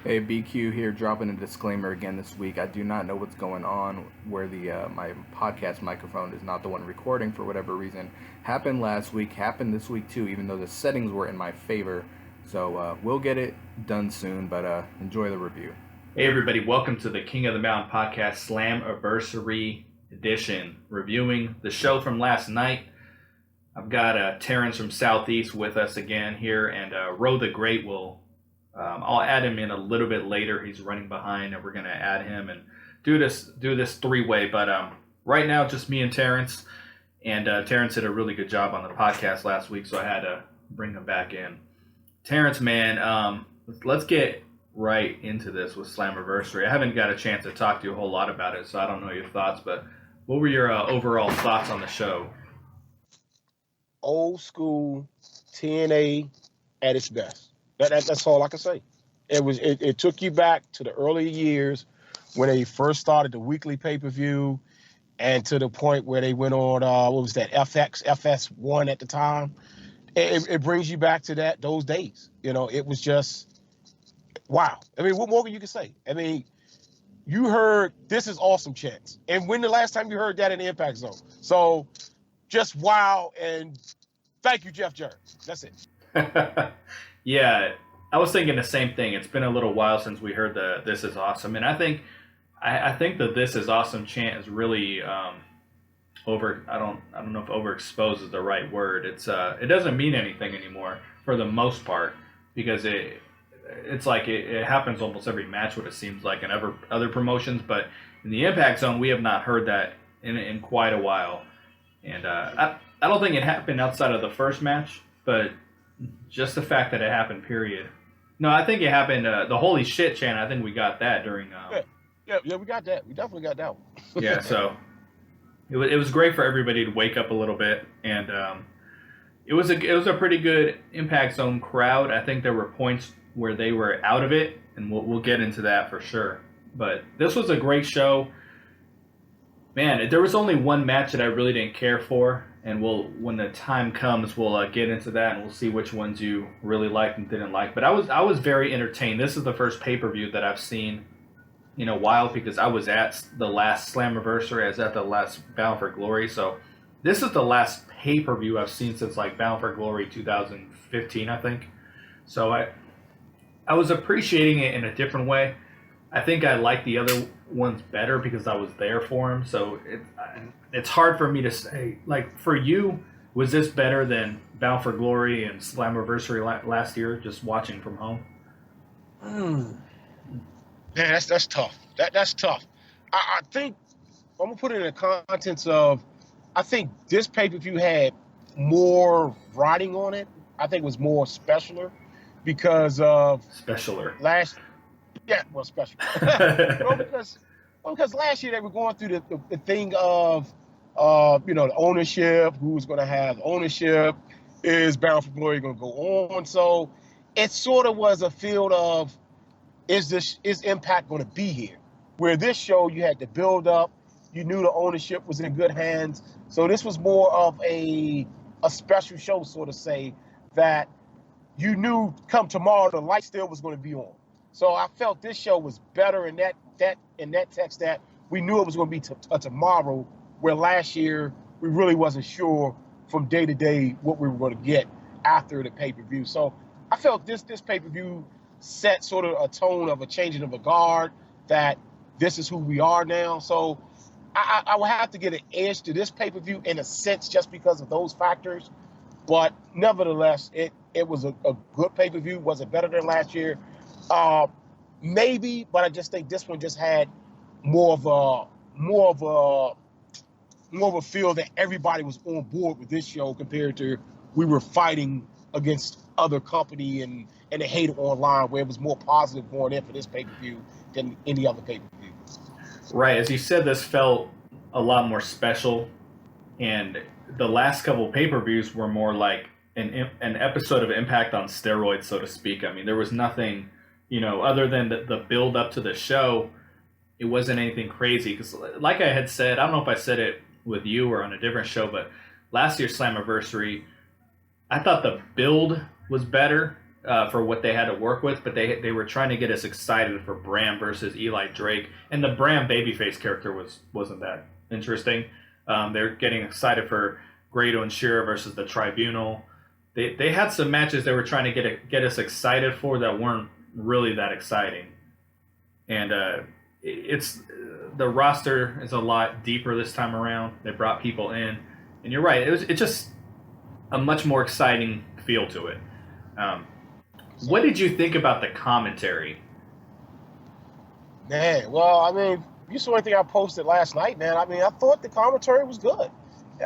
Hey, BQ here, dropping a disclaimer again this week. I do not know what's going on where the my podcast microphone is not the one recording for whatever reason. Happened last week, happened this week too, even though the settings were in my favor. So we'll get it done soon, but enjoy the review. Hey everybody, welcome to the King of the Mountain podcast Slammiversary edition, reviewing the show from last night. I've got Terrence from Southeast with us again here, and Ro the Great will... I'll add him in a little bit later. He's running behind, and we're going to add him and do this three-way. But right now, just me and Terrence. And Terrence did a really good job on the podcast last week, so I had to bring him back in. Terrence, man, let's get right into this with Slammiversary. I haven't got a chance to talk to you a whole lot about it, so I don't know your thoughts. But what were your overall thoughts on the show? Old school TNA at its best. That's all I can say. It took you back to the early years when they first started the weekly pay-per-view, and to the point where they went on what was that, FS1 at the time. It brings you back to those days. You know, it was just wow. I mean, what more can you say? I mean, you heard "This is awesome" chants, and when the last time you heard that in the Impact Zone? So just wow, and thank you, Jeff Jarrett. That's it. Yeah, I was thinking the same thing. It's been a little while since we heard the "This is awesome," and I think the "This is awesome" chant is really over. I don't know if overexposed is the right word. It doesn't mean anything anymore for the most part, because it's like it happens almost every match, what it seems like, in other promotions. But in the Impact Zone, we have not heard that in quite a while. And I don't think it happened outside of the first match, but just the fact that it happened, period. No, I think it happened, the holy shit chant, I think we got that during... Yeah, we got that. We definitely got that one. Yeah, so it was great for everybody to wake up a little bit, and it was a pretty good Impact Zone crowd. I think there were points where they were out of it, and we'll get into that for sure. But this was a great show. Man, there was only one match that I really didn't care for, and when the time comes, we'll get into that, and we'll see which ones you really liked and didn't like. But I was very entertained. This is the first pay-per-view that I've seen in a while, because I was at the last Slammiversary. I was at the last Bound for Glory. So this is the last pay-per-view I've seen since like Bound for Glory 2015, I think. So I was appreciating it in a different way. I think I like the other ones better because I was there for them. So it's hard for me to say. Like, for you, was this better than Bound for Glory and Slammiversary last year, just watching from home? Man, that's tough. That's tough. I think I'm gonna put it in the contents of, I think this pay-per-view had more writing on it. I think it was more specialer because of special. Because last year they were going through the thing of the ownership, who's going to have ownership, is Bound for Glory going to go on? So it sort of was a field of, is Impact going to be here? Where this show, you had to build up, you knew the ownership was in good hands. So this was more of a special show, sort of say, that you knew come tomorrow the light still was going to be on. So I felt this show was better in that text, that we knew it was going to be tomorrow, where last year we really wasn't sure from day to day what we were going to get after the pay-per-view. So I felt this pay-per-view set sort of a tone of a changing of a guard, that this is who we are now. So I would have to get an edge to this pay-per-view in a sense, just because of those factors. But nevertheless, it was a good pay-per-view. Was it better than last year? Maybe, but I just think this one just had more of a feel that everybody was on board with this show, compared to we were fighting against other company and they hated online, where it was more positive going in for this pay-per-view than any other pay-per-view. Right, as you said, this felt a lot more special, and the last couple of pay-per-views were more like an episode of Impact on steroids, so to speak. I mean, there was nothing, other than the build up to the show. It wasn't anything crazy, because like I had said, I don't know if I said it with you or on a different show, but last year's Slammiversary, I thought the build was better for what they had to work with, but they were trying to get us excited for Bram versus Eli Drake, and the Bram babyface character wasn't that interesting. They're getting excited for Grado and Shira versus the Tribunal. They had some matches they were trying to get us excited for that weren't really that exciting, and it's the roster is a lot deeper this time around. They brought people in, and you're right. It's just a much more exciting feel to it. What did you think about the commentary? Man, well, I mean, you saw anything I posted last night, man. I mean, I thought the commentary was good.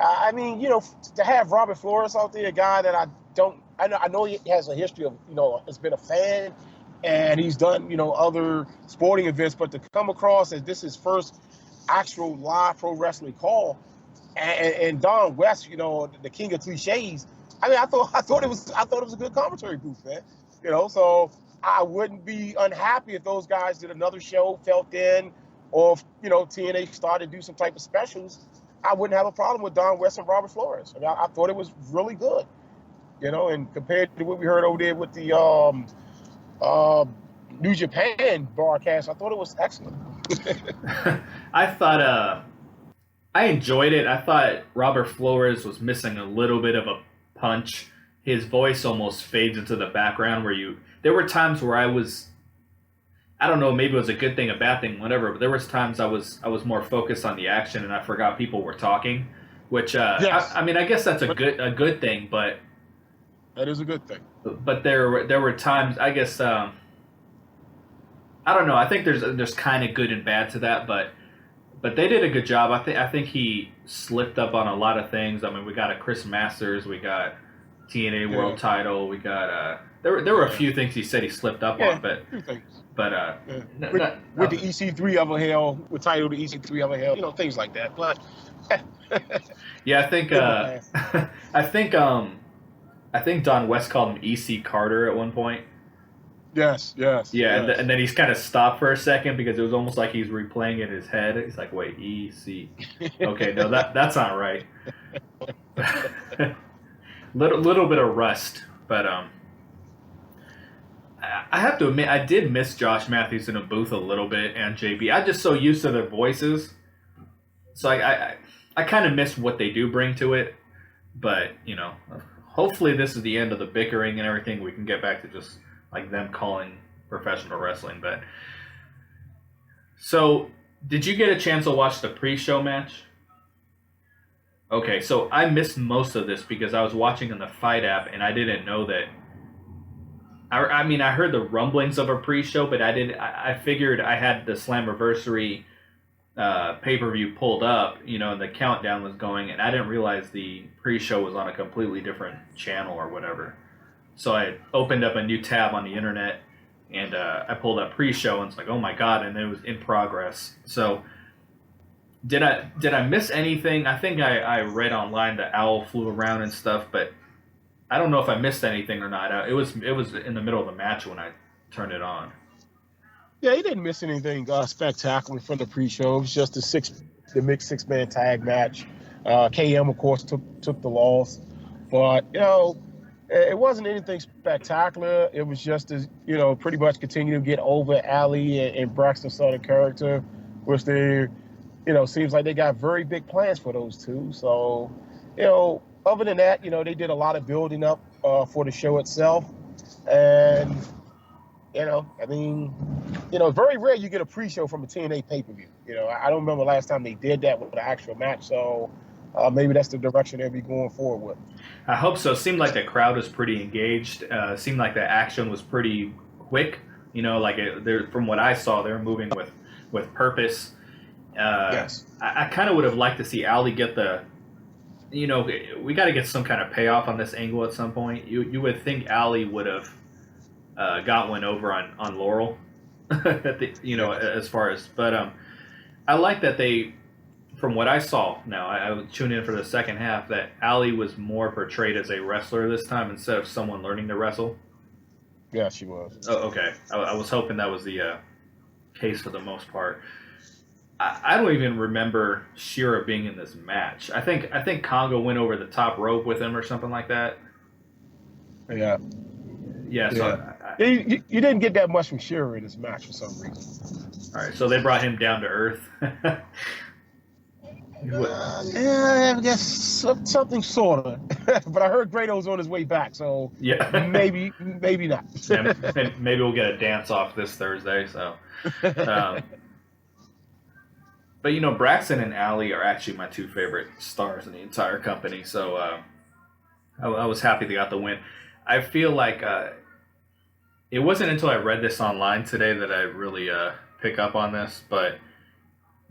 I mean, you know, to have Robert Flores out there, a guy that I know he has a history of, you know, has been a fan, and he's done, you know, other sporting events, but to come across as this is first actual live pro wrestling call, and Don West, you know, the king of cliches. I mean, I thought it was a good commentary booth, man. You know, so I wouldn't be unhappy if those guys did another show, felt in, or if, you know, TNA started to do some type of specials. I wouldn't have a problem with Don West and Robert Flores. I mean, I thought it was really good, you know, and compared to what we heard over there with the New Japan broadcast, I thought it was excellent. I thought I enjoyed it. I thought Robert Flores was missing a little bit of a punch. His voice almost fades into the background there were times where I don't know, maybe it was a good thing, a bad thing, whatever, but there was times I was more focused on the action and I forgot people were talking, which yes. I mean, I guess that's a good thing, but that is a good thing. But there were times, I guess, I don't know. I think there's kind of good and bad to that, but they did a good job. I think he slipped up on a lot of things. I mean, we got a Chris Masters, we got TNA World Title, we got there were a few things he said he slipped up on, but with the EC3 of a hell, with title the EC3 of a hell, you know, things like that. But yeah, I think I think Don West called him EC Carter at one point. Yes. Yeah, yes. And then he's kind of stopped for a second because it was almost like he's replaying it in his head. He's like, wait, EC. Okay, no, that's not right. little bit of rust, but I have to admit, I did miss Josh Matthews in a booth a little bit, and JB. I'm just so used to their voices, so I kind of miss what they do bring to it. But you know, hopefully this is the end of the bickering and everything. We can get back to just like them calling professional wrestling. But so, did you get a chance to watch the pre-show match? Okay, so I missed most of this because I was watching on the Fight app, and I didn't know that. I mean, I heard the rumblings of a pre-show, but I figured I had the Slammiversary pay-per-view pulled up, you know, and the countdown was going, and I didn't realize the pre-show was on a completely different channel or whatever. So I opened up a new tab on the internet, and I pulled up pre-show, and it's like, oh my god, and it was in progress. So did I miss anything? I think I read online the owl flew around and stuff, but I don't know if I missed anything or not. It was in the middle of the match when I turned it on. Yeah, he didn't miss anything spectacular from the pre-show. It was just the mixed six-man tag match. KM, of course, took the loss, but you know, it wasn't anything spectacular. It was just to, you know, pretty much continue to get over Ali and Braxton Sutter character, which they, you know, seems like they got very big plans for those two. So, you know, other than that, you know, they did a lot of building up for the show itself. And, you know, I mean, you know, very rare you get a pre-show from a TNA pay-per-view. You know, I don't remember the last time they did that with an actual match. So maybe that's the direction they'll be going forward with. I hope so. It seemed like the crowd was pretty engaged. Seemed like the action was pretty quick. You know, like from what I saw, they were moving with purpose. Yes. I kind of would have liked to see Ali get the, you know, we got to get some kind of payoff on this angle at some point. You would think Ali would have got one over on Laurel, at the, you know, as far as. But I like that they, from what I saw now, I would tune in for the second half, that Ali was more portrayed as a wrestler this time instead of someone learning to wrestle. Yeah, she was. Oh, okay. I was hoping that was the case for the most part. I don't even remember Shira being in this match. I think Congo went over the top rope with him or something like that. Yeah. Yeah. So Yeah. You didn't get that much from Shearer in this match for some reason. all right. So they brought him down to earth. Yeah, I guess something sort of. But I heard Grado's on his way back, so Yeah. maybe not. Yeah, maybe we'll get a dance off this Thursday. So, but Braxton and Allie are actually my two favorite stars in the entire company. So I was happy they got the win. I feel like it wasn't until I read this online today that I really pick up on this, but.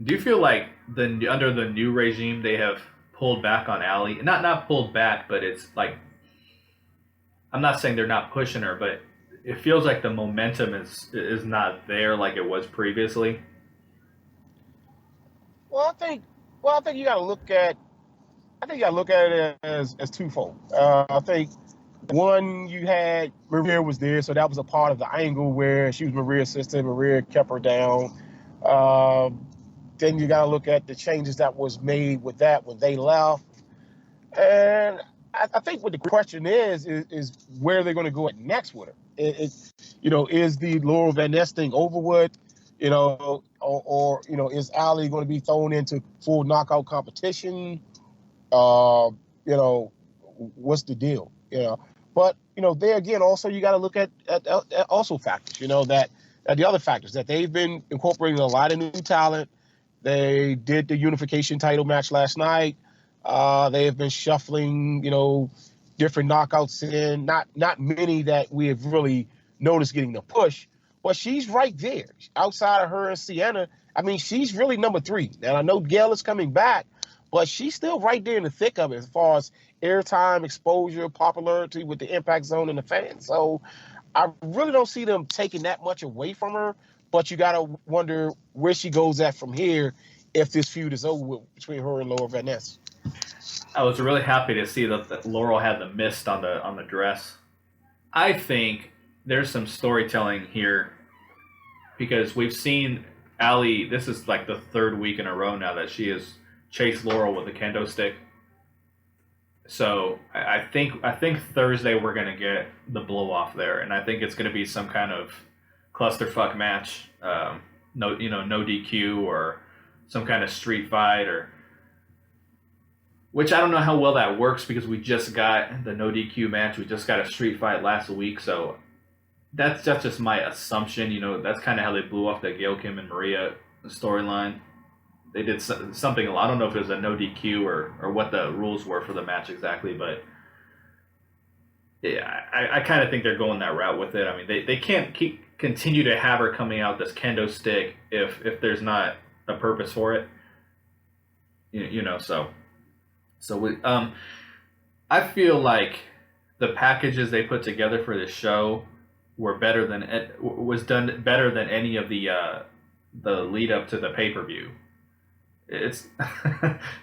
Do you feel like under the new regime they have pulled back on Allie? Not pulled back, but it's like I'm not saying they're not pushing her, but it feels like the momentum is not there like it was previously. Well, I think you got to look at it as twofold. I think one, you had Maria was there, so that was a part of the angle where she was Maria's sister. Maria kept her down. Then you got to look at the changes that was made with that when they left. And I think what the question is where they're going to go at next with her. Is the Laurel Van Ness thing over with? Or is Allie going to be thrown into full knockout competition? What's the deal? But there again, also you got to look at also factors. That the other factors that they've been incorporating a lot of new talent. They did the unification title match last night. They have been shuffling, different knockouts in. Not many that we have really noticed getting the push, but she's right there. Outside of her and Sienna, I mean, she's really number 3. And I know Gail is coming back, but she's still right there in the thick of it as far as airtime, exposure, popularity with the Impact Zone and the fans. So I really don't see them taking that much away from her. But you got to wonder where she goes at from here if this feud is over with between her and Laurel Van Ness. I was really happy to see that Laurel had the mist on the dress. I think there's some storytelling here because we've seen Allie. This is like the 3rd week in a row now that she has chased Laurel with a kendo stick. So I think Thursday we're gonna get the blow off there, and I think it's gonna be some kind of clusterfuck match, no DQ or some kind of street fight which I don't know how well that works because we just got the no DQ match. We just got a street fight last week, so that's just my assumption. That's kind of how they blew off the Gail Kim and Maria storyline. They did something. I don't know if it was a no DQ or what the rules were for the match exactly, but yeah, I kind of think they're going that route with it. I mean, they can't continue to have her coming out this kendo stick if there's not a purpose for it. So we, I feel like the packages they put together for this show were done better than any of the lead up to the pay-per-view. It's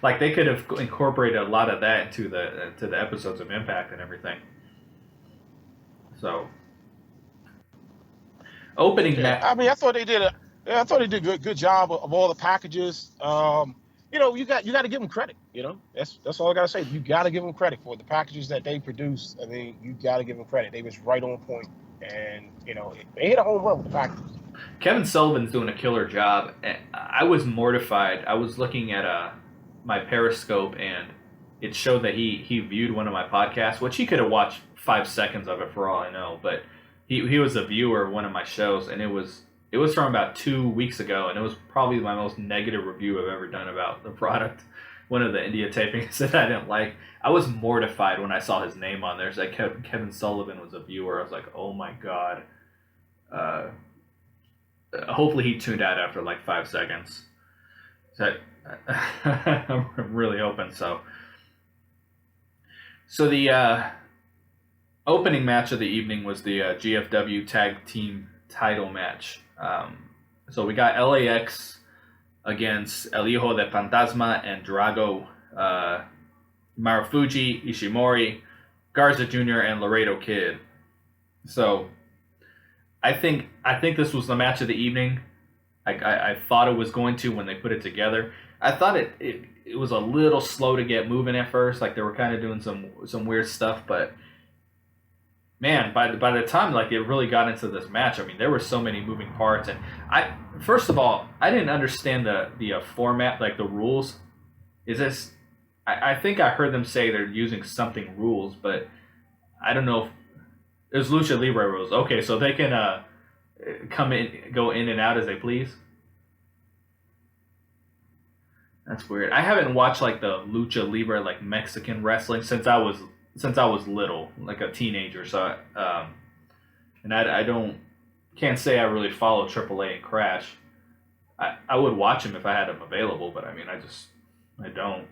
like they could have incorporated a lot of that into the episodes of Impact and everything. So opening match. I mean, I thought they did a good job of all the packages. You got to give them credit. That's all I gotta say. You got to give them credit for the packages that they produced. I mean, you got to give them credit. They was right on point, and they hit a home run with the packages. Kevin Sullivan's doing a killer job. I was mortified. I was looking at my Periscope, and it showed that he viewed one of my podcasts, which he could have watched 5 seconds of it for all I know. But he was a viewer of one of my shows, and it was from about 2 weeks ago, and it was probably my most negative review I've ever done about the product. One of the India tapings that I didn't like. I was mortified when I saw his name on there. It's like Kevin Sullivan was a viewer. I was like, oh my god. Hopefully he tuned out after like 5 seconds. So I'm really hoping so. So the opening match of the evening was the GFW Tag Team title match. So we got LAX against El Hijo de Fantasma and Drago, Marufuji, Ishimori, Garza Jr., and Laredo Kid. So I think this was the match of the evening. I thought it was going to when they put it together. I thought it was a little slow to get moving at first. Like they were kind of doing some weird stuff, but man, by the time like it really got into this match, I mean, there were so many moving parts, and I first of all, I didn't understand the format, like the rules. Is this? I think I heard them say they're using something rules, but I don't know if it was Lucha Libre rules. Okay, so they can come in, go in and out as they please. That's weird. I haven't watched like the Lucha Libre like Mexican wrestling since I was little, like a teenager. So, and I don't can't say I really follow AAA and Crash. I would watch them if I had them available, but I mean, I don't.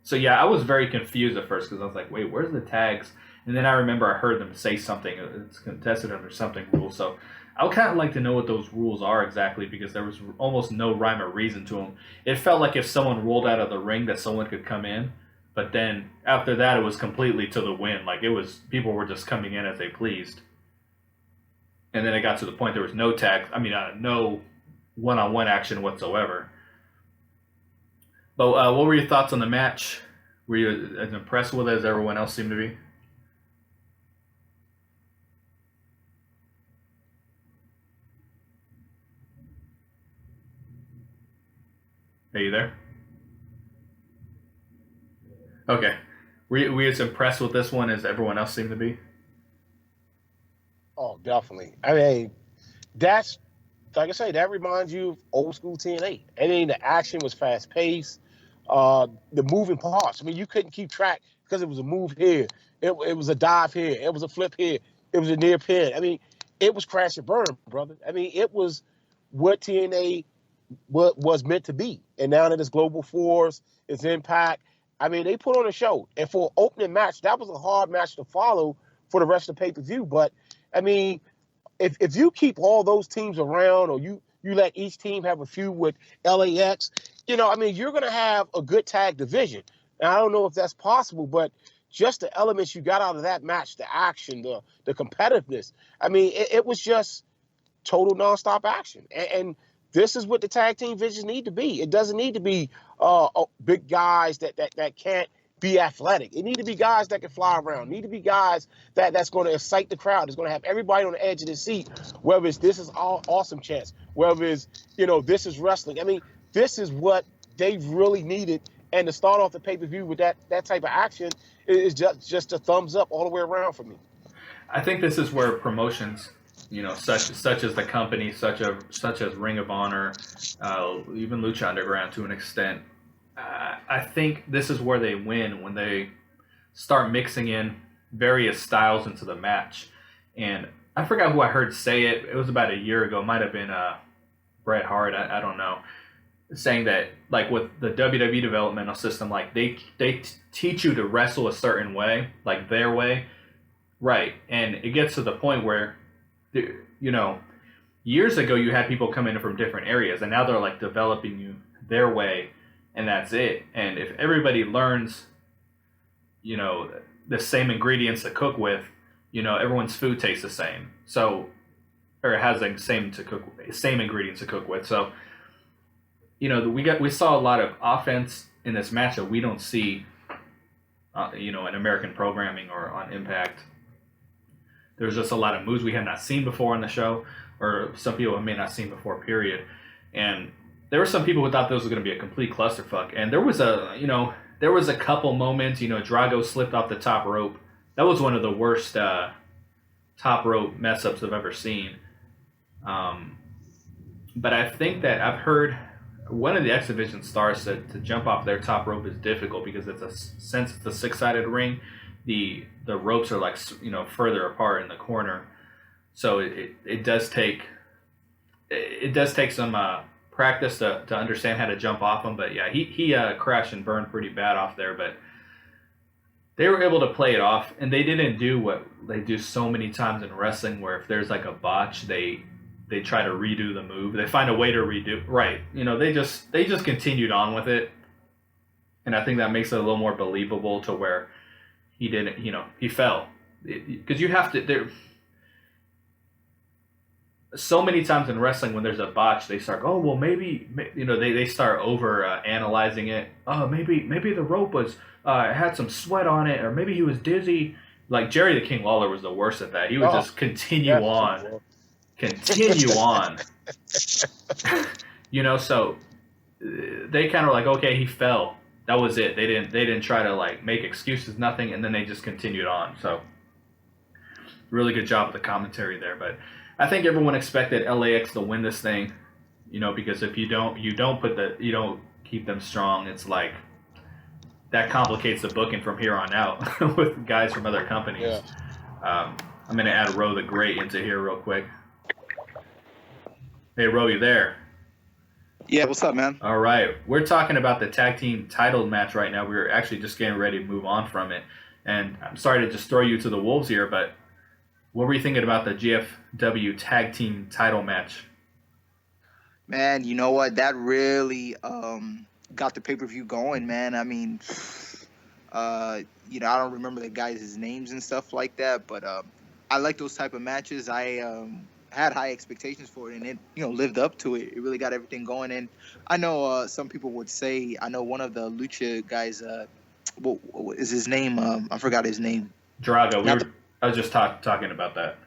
So yeah, I was very confused at first because I was like, wait, where's the tags? And then I remember I heard them say something. It's contested under something rule. So I would kind of like to know what those rules are exactly because there was almost no rhyme or reason to them. It felt like if someone rolled out of the ring that someone could come in. But then after that, it was completely to the wind. Like it was, people were just coming in as they pleased. And then it got to the point there was no tag. I mean, no one-on-one action whatsoever. But what were your thoughts on the match? Were you as impressed with it as everyone else seemed to be? Are you there? Okay. Were you as impressed with this one as everyone else seemed to be? Oh, definitely. I mean, that's like I say, that reminds you of old school TNA. I mean, the action was fast paced. The moving parts. I mean, you couldn't keep track because it was a move here, it was a dive here, it was a flip here, it was a near pin. I mean, it was crash and burn, brother. I mean, it was what TNA was meant to be. And now that it's Global Force, it's Impact. I mean, they put on a show. And for an opening match, that was a hard match to follow for the rest of the pay-per-view. But, I mean, if you keep all those teams around or you let each team have a feud with LAX, I mean, you're going to have a good tag division. And I don't know if that's possible, but just the elements you got out of that match, the action, the competitiveness, I mean, it was just total nonstop action. And this is what the tag team visions need to be. It doesn't need to be big guys that can't be athletic. It need to be guys that can fly around. It need to be guys that's going to excite the crowd. It's going to have everybody on the edge of the seat, whether it's This Is All Awesome Chance, whether it's, This Is Wrestling. I mean, this is what they really needed. And to start off the pay-per-view with that type of action is just a thumbs up all the way around for me. I think this is where promotions, such as the company, such as Ring of Honor, even Lucha Underground to an extent, I think this is where they win when they start mixing in various styles into the match. And I forgot who I heard say it. It was about a year ago. It might have been Bret Hart. I don't know. Saying that, like with the WWE developmental system, like they teach you to wrestle a certain way, like their way, right? And it gets to the point where, years ago you had people come in from different areas, and now they're like developing you their way, and that's it. And if everybody learns, the same ingredients to cook with, everyone's food tastes the same. So, or it has the same ingredients to cook with. So, we saw a lot of offense in this match that we don't see, in American programming or on Impact. There's just a lot of moves we have not seen before on the show, or some people may not seen before, period. And there were some people who thought this was going to be a complete clusterfuck. And there was a couple moments, Drago slipped off the top rope. That was one of the worst top rope mess ups I've ever seen. But I think that I've heard one of the X Division stars said to jump off their top rope is difficult because since it's a six-sided ring, the ropes are like further apart in the corner, so it does take some practice to understand how to jump off them. But yeah, he crashed and burned pretty bad off there, but they were able to play it off, and they didn't do what they do so many times in wrestling, where if there's like a botch, they try to redo the move. They find a way to redo. Right. They just continued on with it. And I think that makes it a little more believable to where he didn't, he fell. Because you have to, there, so many times in wrestling when there's a botch, they start, oh, well, maybe they start over analyzing it. Oh, maybe the rope was, had some sweat on it, or maybe he was dizzy. Like Jerry the King Lawler was the worst at that. He would Oh, just continue that's on, true, continue on. So they kind of like, okay, he fell. That was it. They didn't try to like make excuses, nothing, and then they just continued on. So really good job with the commentary there. But I think everyone expected LAX to win this thing, because if you don't keep them strong, it's like that complicates the booking from here on out with guys from other companies. Yeah. I'm going to add Ro the Great into here real quick. Hey, Ro, you there? Yeah, what's up, man? All right. We're talking about the tag team title match right now. We're actually just getting ready to move on from it. And I'm sorry to just throw you to the wolves here, but what were you thinking about the GFW tag team title match? Man, you know what? That really got the pay-per-view going, man. I mean, I don't remember the guys' names and stuff like that, but I like those type of matches. I had high expectations for it, and it, lived up to it. It really got everything going. And I know some people would say, I know one of the Lucha guys, what is his name? I forgot his name. Drago. I was just talking about that.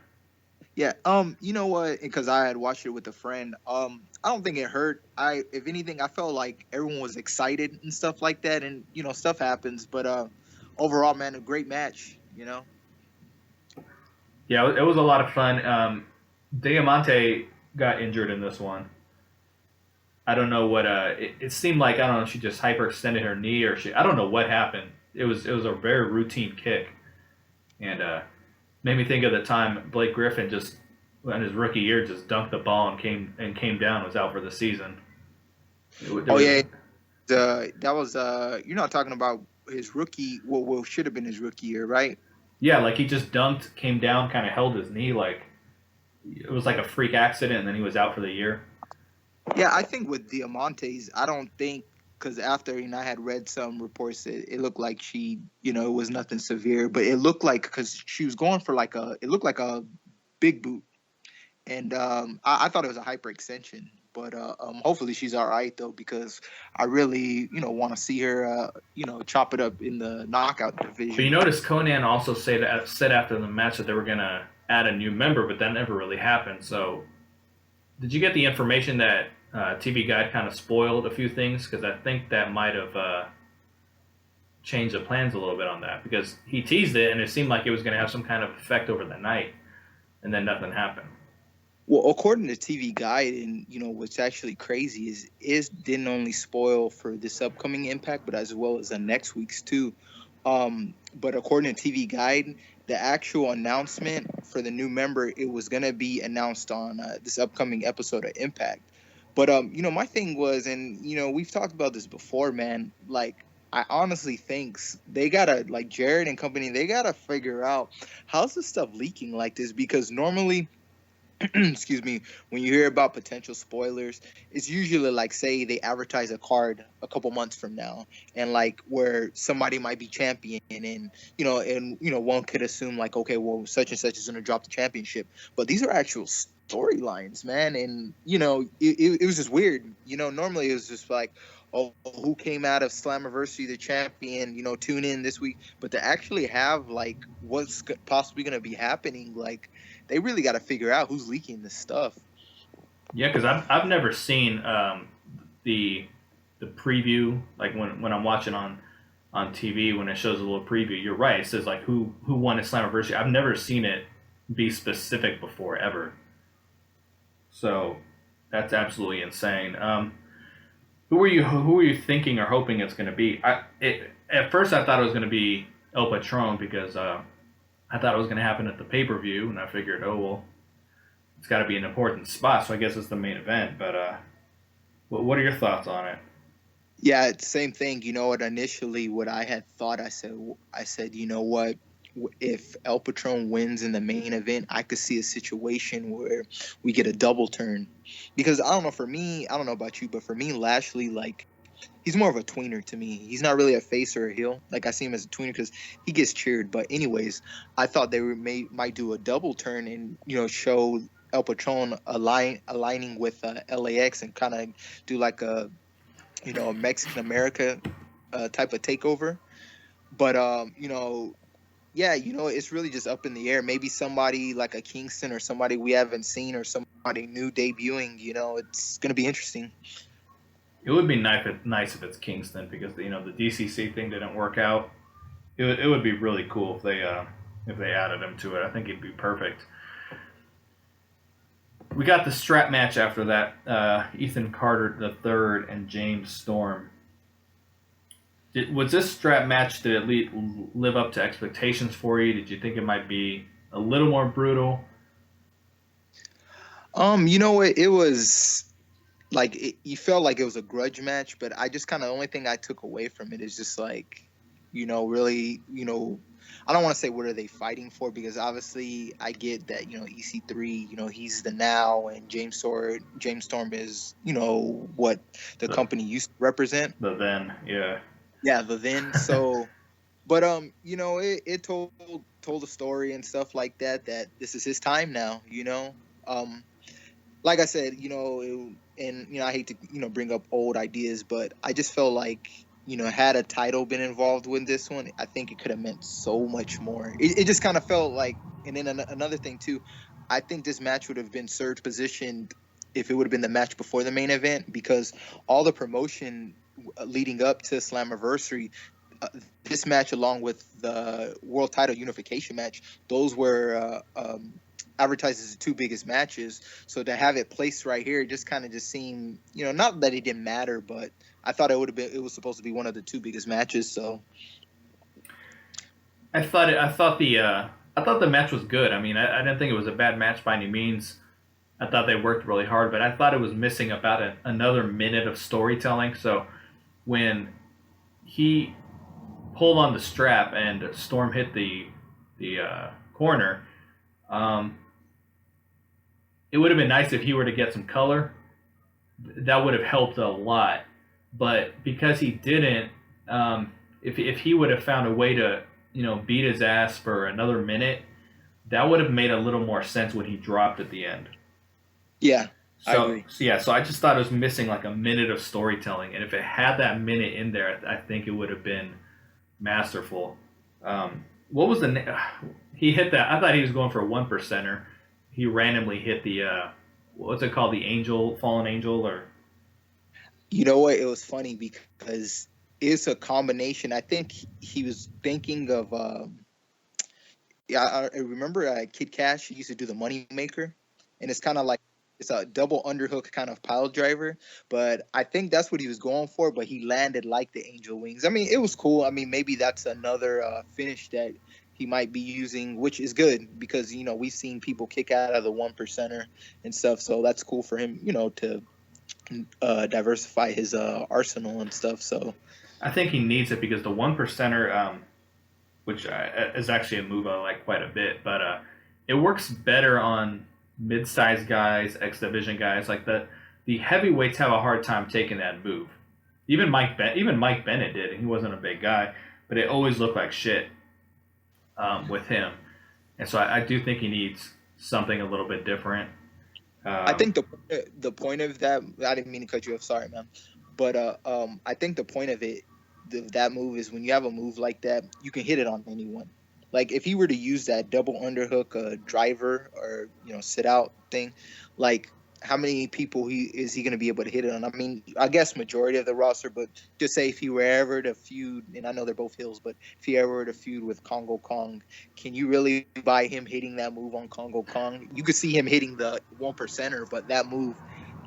Yeah. You know what? Because I had watched it with a friend. I don't think it hurt. If anything, I felt like everyone was excited and stuff like that, and stuff happens. But overall, man, a great match. Yeah, it was a lot of fun. Diamante got injured in this one. I don't know what. It seemed like, I don't know, she just hyperextended her knee, or I don't know what happened. It was a very routine kick, and made me think of the time Blake Griffin just in his rookie year just dunked the ball and came down, was out for the season. That was you're not talking about his rookie. Well, should have been his rookie year, right? Yeah, like he just dunked, came down, kind of held his knee, like it was like a freak accident, and then he was out for the year. Yeah, I think with Diamantes, I don't think, because after I had read some reports that it looked like she, it was nothing severe, but it looked like, because she was going for it looked like a big boot, and I thought it was a hyperextension, but hopefully she's all right though, because I really want to see her chop it up in the knockout division. But you notice Conan also said after the match that they were gonna add a new member, but that never really happened. So did you get the information that TV Guide kind of spoiled a few things? Because I think that might have changed the plans a little bit on that, because he teased it and it seemed like it was going to have some kind of effect over the night, and then nothing happened. Well, according to TV Guide, and what's actually crazy is didn't only spoil for this upcoming Impact, but as well as the next week's too. But according to TV Guide, the actual announcement for the new member, it was gonna be announced on this upcoming episode of Impact. But my thing was, and we've talked about this before, man. Like, I honestly think they gotta, like, Jared and company, they gotta figure out how's this stuff leaking like this, because normally, excuse me, when you hear about potential spoilers, it's usually like, say they advertise a card a couple months from now, and like where somebody might be champion, and one could assume like, okay, well, such and such is going to drop the championship, but these are actual storylines, man, and it was just weird. Normally it was just like, oh, who came out of Slammiversary the champion, tune in this week, but to actually have like what's possibly going to be happening, like, they really got to figure out who's leaking this stuff. Yeah, because I've never seen the preview, like when I'm watching on TV, when it shows a little preview. You're right. It says like who won at Slammiversary. I've never seen it be specific before, ever. So that's absolutely insane. Who were you thinking or hoping it's going to be? At first I thought it was going to be El Patron, because I thought it was going to happen at the pay-per-view, and I figured, oh, well, it's got to be an important spot, so I guess it's the main event. But what are your thoughts on it? Yeah, it's the same thing. Initially what I had thought, I said, what, if El Patron wins in the main event, I could see a situation where we get a double turn. Because I don't know, for me, I don't know about you, but for me, Lashley, like, he's more of a tweener to me. He's not really a face or a heel. Like, I see him as a tweener because he gets cheered. But anyways, I thought they might do a double turn and, show El Patron aligning with LAX and kind of do like a Mexican America type of takeover. But, yeah, it's really just up in the air. Maybe somebody like a Kingston or somebody we haven't seen or somebody new debuting. It's gonna be interesting. It would be nice if it's Kingston because the DCC thing didn't work out. It would be really cool if they added him to it. I think he'd be perfect. We got the strap match after that. Ethan Carter III and James Storm. Was this strap match, did it live up to expectations for you? Did you think it might be a little more brutal? It was like you felt like it was a grudge match, but I just kind of, the only thing I took away from it is just like, really, I don't want to say what are they fighting for, because obviously I get that, EC3, he's the now, and James Storm is, what the company used to represent. The then, yeah. Yeah, the then. So, but it told a story and stuff like that this is his time now. Like I said, I hate to bring up old ideas, but I just felt like had a title been involved with this one, I think it could have meant so much more. It just kind of felt like, and then another thing too, I think this match would have been surge positioned if it would have been the match before the main event, because all the promotion leading up to Slammiversary, this match along with the world title unification match, those were advertised as the two biggest matches. So to have it placed right here just kind of just seemed, not that it didn't matter, but I thought it was supposed to be one of the two biggest matches. So I thought the match was good. I mean, I didn't think it was a bad match by any means. I thought they worked really hard, but I thought it was missing about another minute of storytelling. So when he pulled on the strap and Storm hit the corner, it would have been nice if he were to get some color. That would have helped a lot. But because he didn't, if he would have found a way to beat his ass for another minute, that would have made a little more sense when he dropped at the end. Yeah, I agree. So I just thought it was missing like a minute of storytelling, and if it had that minute in there, I think it would have been masterful. What was he hit that? I thought he was going for a 1%er. He randomly hit the what's it called, the fallen angel, or you know what? It was funny because it's a combination. I think he was thinking of I remember Kid Cash used to do the Money Maker, and it's kind of like it's a double underhook kind of pile driver, but I think that's what he was going for, but he landed like the angel wings. I mean, it was cool. I mean, maybe that's another finish that he might be using, which is good because, we've seen people kick out of the 1%er and stuff. So that's cool for him, to diversify his arsenal and stuff. So I think he needs it because the 1%er, which is actually a move I like quite a bit, but it works better on mid-sized guys, X-Division guys. Like the heavyweights have a hard time taking that move. Even Mike Bennett did, and he wasn't a big guy, but it always looked like shit with him. And so I do think he needs something a little bit different. I think the point of that, I didn't mean to cut you off, sorry, man. But I think the point of it, that move is when you have a move like that, you can hit it on anyone. Like if he were to use that double underhook driver or sit out thing, like how many people is he going to be able to hit it on? I mean, I guess majority of the roster, but just say if he were ever to feud, and I know they're both heels, but if he ever were to feud with Congo Kong, can you really buy him hitting that move on Congo Kong? You could see him hitting the 1%er, but that move,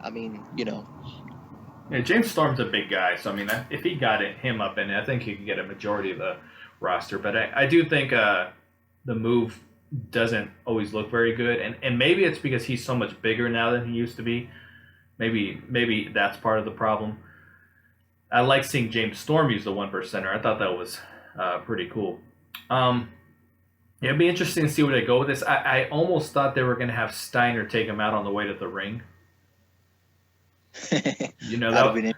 I mean, Yeah, James Storm's a big guy, so I mean, if he got him up in it, I think he could get a majority of the roster. But I do think the move doesn't always look very good, and maybe it's because he's so much bigger now than he used to be. Maybe that's part of the problem. I like seeing James Storm use the 1%er. I thought that was pretty cool. It'd be interesting to see where they go with this. I almost thought they were going to have Steiner take him out on the way to the ring. That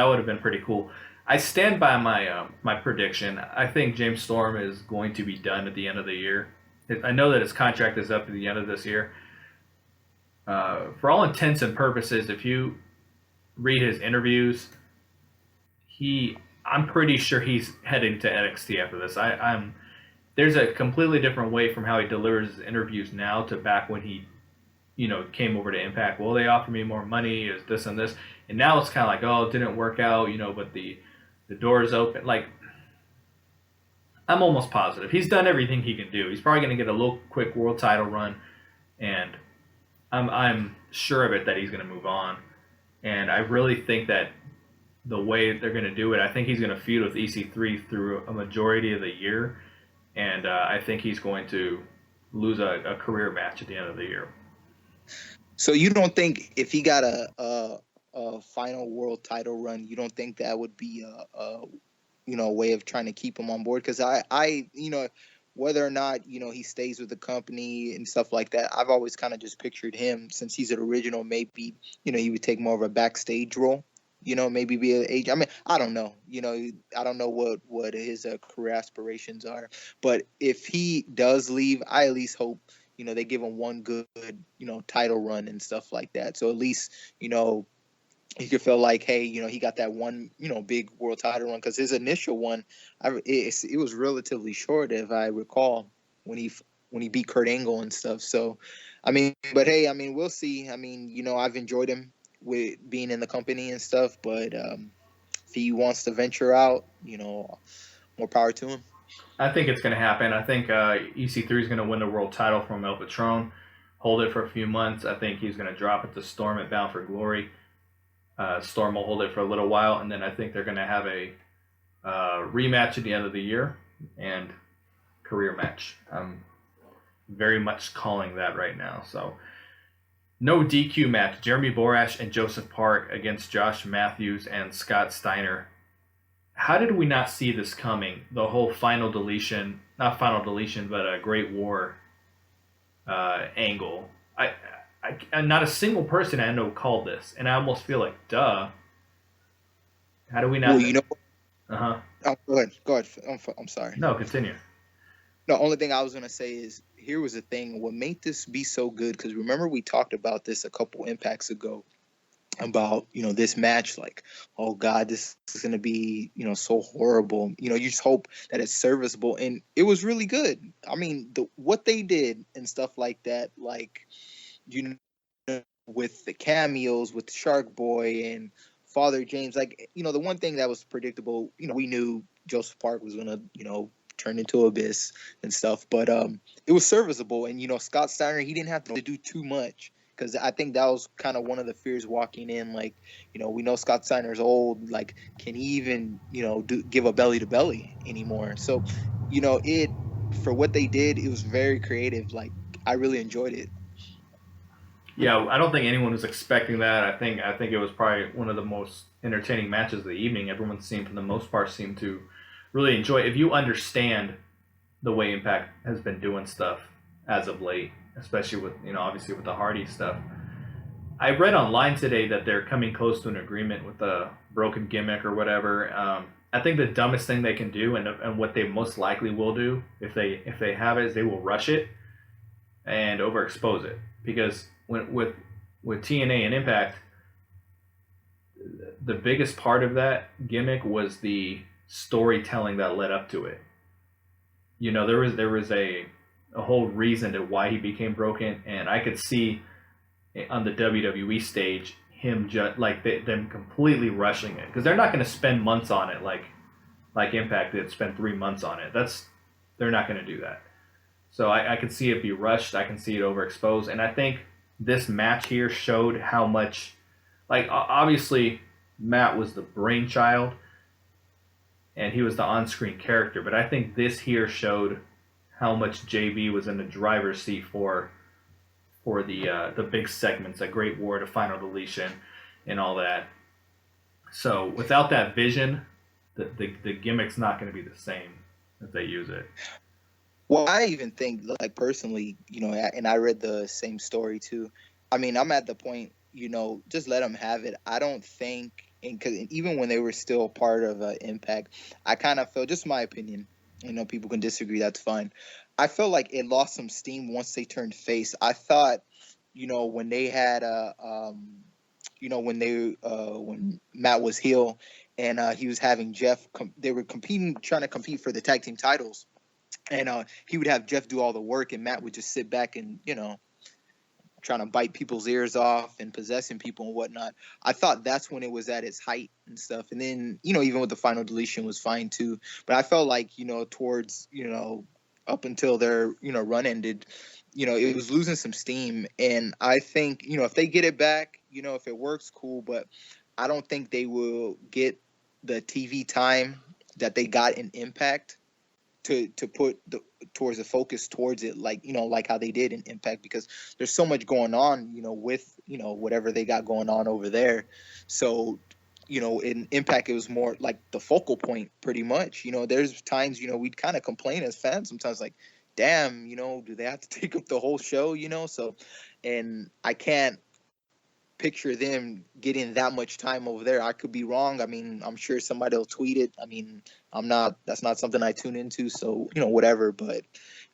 would have been pretty cool. I stand by my prediction. I think James Storm is going to be done at the end of the year. I know that his contract is up at the end of this year. For all intents and purposes, if you read his interviews, I'm pretty sure he's heading to NXT after this. there's a completely different way from how he delivers his interviews now to back when he, came over to Impact. Well, they offered me more money, is this and this, and now it's kind of like, oh, it didn't work out, but the door is open. Like, I'm almost positive he's done everything he can do. He's probably going to get a little quick world title run, and I'm sure of it that he's going to move on. And I really think that the way they're going to do it, I think he's going to feud with EC3 through a majority of the year, and I think he's going to lose a career match at the end of the year. So you don't think if he got a final world title run, you don't think that would be a way of trying to keep him on board? Because I whether or not he stays with the company and stuff like that, I've always kind of just pictured him, since he's an original, maybe he would take more of a backstage role. Maybe be an agent. I mean, I don't know. I don't know what his career aspirations are. But if he does leave, I at least hope they give him one good title run and stuff like that. So at least he could feel like, hey, he got that one big world title run, because his initial one, it was relatively short, if I recall, when he beat Kurt Angle and stuff. So, I mean, but hey, I mean, we'll see. I mean, I've enjoyed him with being in the company and stuff, but if he wants to venture out, more power to him. I think it's going to happen. I think EC3 is going to win the world title from El Patron, hold it for a few months. I think he's going to drop it to Storm at Bound for Glory. Storm will hold it for a little while, and then I think they're going to have a rematch at the end of the year and career match. I'm very much calling that right now. So, no DQ match. Jeremy Borash and Joseph Park against Josh Matthews and Scott Steiner. How did we not see this coming? The whole final deletion, not final deletion, but a Great War angle. I not a single person I know called this, and I almost feel like, duh. How do we not? Well, go ahead. I'm sorry. No, continue. The only thing I was gonna say is, here was the thing. What made this be so good? Because remember, we talked about this a couple impacts ago, about this match, like, oh god, this is going to be so horrible. You just hope that it's serviceable, and it was really good. I mean, what they did and stuff like that, like, with the cameos with Shark Boy and Father James, like, the one thing that was predictable, we knew Joseph Park was going to turn into Abyss and stuff, but it was serviceable. And Scott Steiner, he didn't have to do too much, because I think that was kind of one of the fears walking in. Like, we know Scott Steiner's old. Like, can he even, give a belly to belly anymore? So, for what they did, it was very creative. Like, I really enjoyed it. Yeah, I don't think anyone was expecting that. I think it was probably one of the most entertaining matches of the evening. Everyone seemed, for the most part, to really enjoy it. If you understand the way Impact has been doing stuff as of late, especially with, obviously with the Hardy stuff. I read online today that they're coming close to an agreement with a broken gimmick or whatever. I think the dumbest thing they can do, and what they most likely will do if they have it, is they will rush it and overexpose it. Because with TNA and Impact, the biggest part of that gimmick was the storytelling that led up to it. There was a whole reason to why he became broken, and I could see on the WWE stage him them completely rushing it, because they're not going to spend months on it like Impact did spend 3 months on it. They're not going to do that. So I could see it be rushed. I can see it overexposed, and I think this match here showed how much, like, obviously Matt was the brainchild and he was the on-screen character, but I think this here showed how much JB was in the driver's seat for the big segments, like Great War, to Final Deletion, and all that. So without that vision, the gimmick's not going to be the same if they use it. Well, I even think, like, personally, and I read the same story too. I mean, I'm at the point, just let them have it. I don't think, because even when they were still part of Impact, I kind of felt, just my opinion, people can disagree, that's fine. I felt like it lost some steam once they turned face. I thought, when they had when Matt was heel and he was having Jeff, they were trying to compete for the tag team titles. and he would have Jeff do all the work, and Matt would just sit back and trying to bite people's ears off and possessing people and whatnot. I thought that's when it was at its height and stuff. And then, even with the final deletion was fine too. But I felt like, towards, up until their, run ended, it was losing some steam. And I think, if they get it back, if it works, cool. But I don't think they will get the TV time that they got in Impact to put towards the focus towards it, like how they did in Impact, because there's so much going on, with whatever they got going on over there. So in Impact it was more like the focal point pretty much. There's times we'd kind of complain as fans sometimes, like, damn, do they have to take up the whole show? So, and I can't picture them getting that much time over there. I could be wrong. I mean, I'm sure somebody will tweet it. I mean, that's not something I tune into, so whatever. But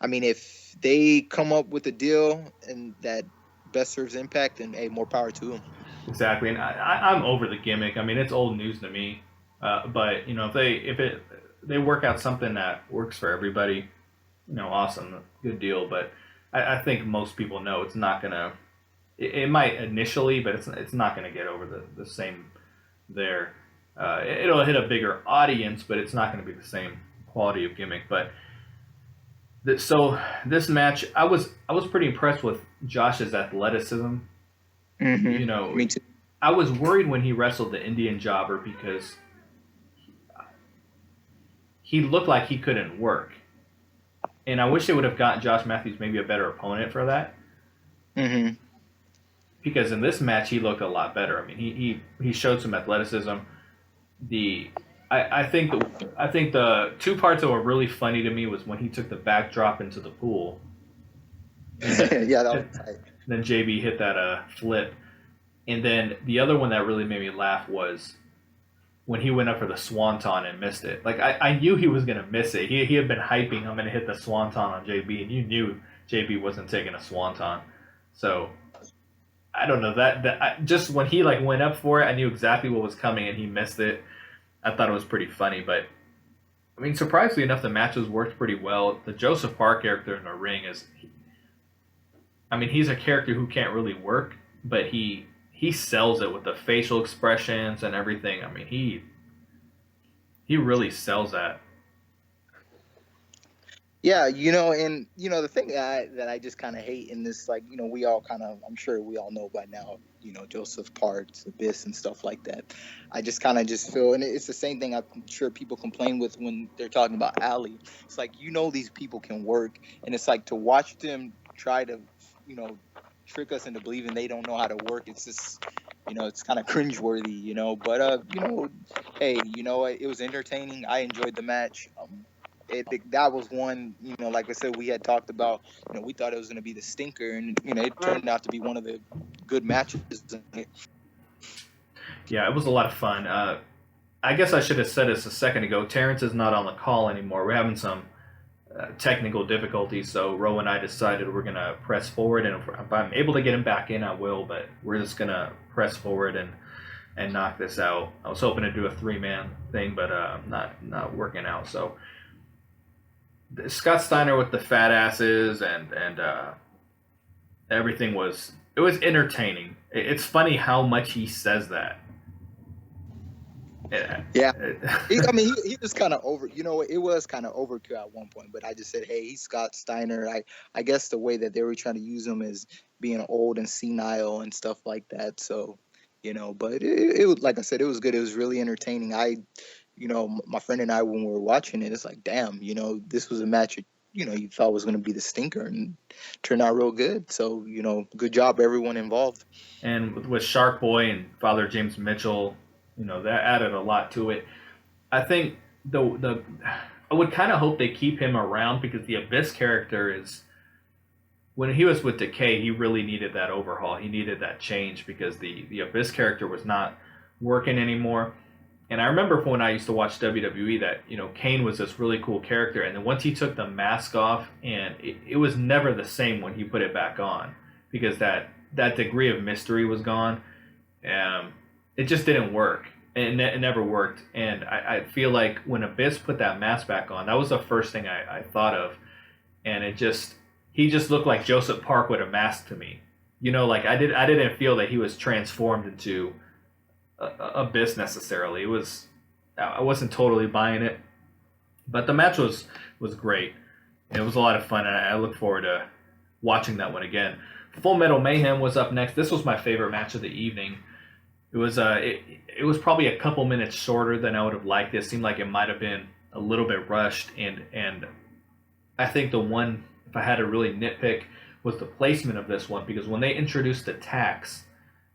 I mean, if they come up with a deal and that best serves Impact, then hey, more power to them. Exactly, and I'm over the gimmick. I mean, it's old news to me. But if they work out something that works for everybody, awesome, good deal. But I think most people know it's not gonna. It might initially, but it's not going to get over the same there. It'll hit a bigger audience, but it's not going to be the same quality of gimmick. But so this match, I was pretty impressed with Josh's athleticism. Mm-hmm. Me too. I was worried when he wrestled the Indian Jobber because he looked like he couldn't work, and I wish they would have gotten Josh Matthews maybe a better opponent for that. Mm-hmm. Because in this match he looked a lot better. I mean, he showed some athleticism. I think the two parts that were really funny to me was when he took the backdrop into the pool. Yeah, that was tight. Then JB hit that flip, and then the other one that really made me laugh was when he went up for the swanton and missed it. Like I knew he was gonna miss it. He had been hyping I'm gonna hit the swanton on JB, and you knew JB wasn't taking a swanton, so. I don't know just when he went up for it, I knew exactly what was coming, and he missed it. I thought it was pretty funny, but I mean, surprisingly enough, the matches worked pretty well. The Joseph Park character in the ring he's a character who can't really work, but he sells it with the facial expressions and everything. I mean, he really sells that. Yeah, and the thing that I just kind of hate in this, we all I'm sure we all know by now, Joseph Parks, Abyss, and stuff like that. I just kind of feel, and it's the same thing I'm sure people complain with when they're talking about Ali. It's like, these people can work, and it's like to watch them try to, trick us into believing they don't know how to work. It's just, it's kind of cringeworthy, But hey, it was entertaining. I enjoyed the match. That was one, like I said, we had talked about, we thought it was going to be the stinker, and, it turned out to be one of the good matches. Yeah, it was a lot of fun. I guess I should have said this a second ago. Terrence is not on the call anymore. We're having some technical difficulties, so Ro and I decided we're going to press forward, and if I'm able to get him back in, I will, but we're just going to press forward and knock this out. I was hoping to do a 3-man thing, but not working out, so... Scott Steiner with the fat asses and everything was entertaining. It's funny how much he says that. Yeah. He was kind of over. It was kind of overkill at one point. But I just said, hey, he's Scott Steiner. I guess the way that they were trying to use him as being old and senile and stuff like that. So, but it was, like I said, it was good. It was really entertaining. My friend and I, when we were watching it, it's like, damn, this was a match, you thought was going to be the stinker, and turned out real good. So, good job, everyone involved. And with Shark Boy and Father James Mitchell, that added a lot to it. I think I would kind of hope they keep him around, because the Abyss character is, when he was with Decay, he really needed that overhaul. He needed that change, because the Abyss character was not working anymore. And I remember when I used to watch WWE that, Kane was this really cool character. And then once he took the mask off, and it was never the same when he put it back on, because that degree of mystery was gone. It just didn't work. and it never worked. And I feel like when Abyss put that mask back on, that was the first thing I thought of, and he just looked like Joseph Park with a mask to me. Like I didn't feel that he was transformed into Abyss necessarily. I wasn't totally buying it, but the match was great. It was a lot of fun, and I look forward to watching that one again. Full Metal Mayhem was up next. This was my favorite match of the evening. It was probably a couple minutes shorter than I would have liked. It seemed like it might have been a little bit rushed, and I think the one, if I had to really nitpick, was the placement of this one, because when they introduced the tax,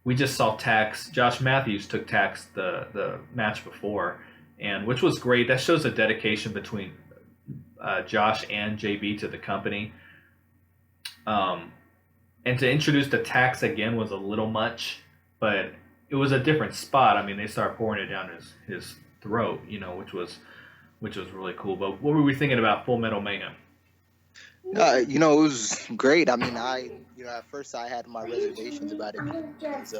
we just saw tax. Josh Matthews took tax the match before, and which was great. That shows a dedication between Josh and JB to the company. And to introduce the tax again was a little much, but it was a different spot. I mean, they started pouring it down his throat, which was really cool. But what were we thinking about Full Metal Mayhem? It was great. I mean, at first I had my reservations about it because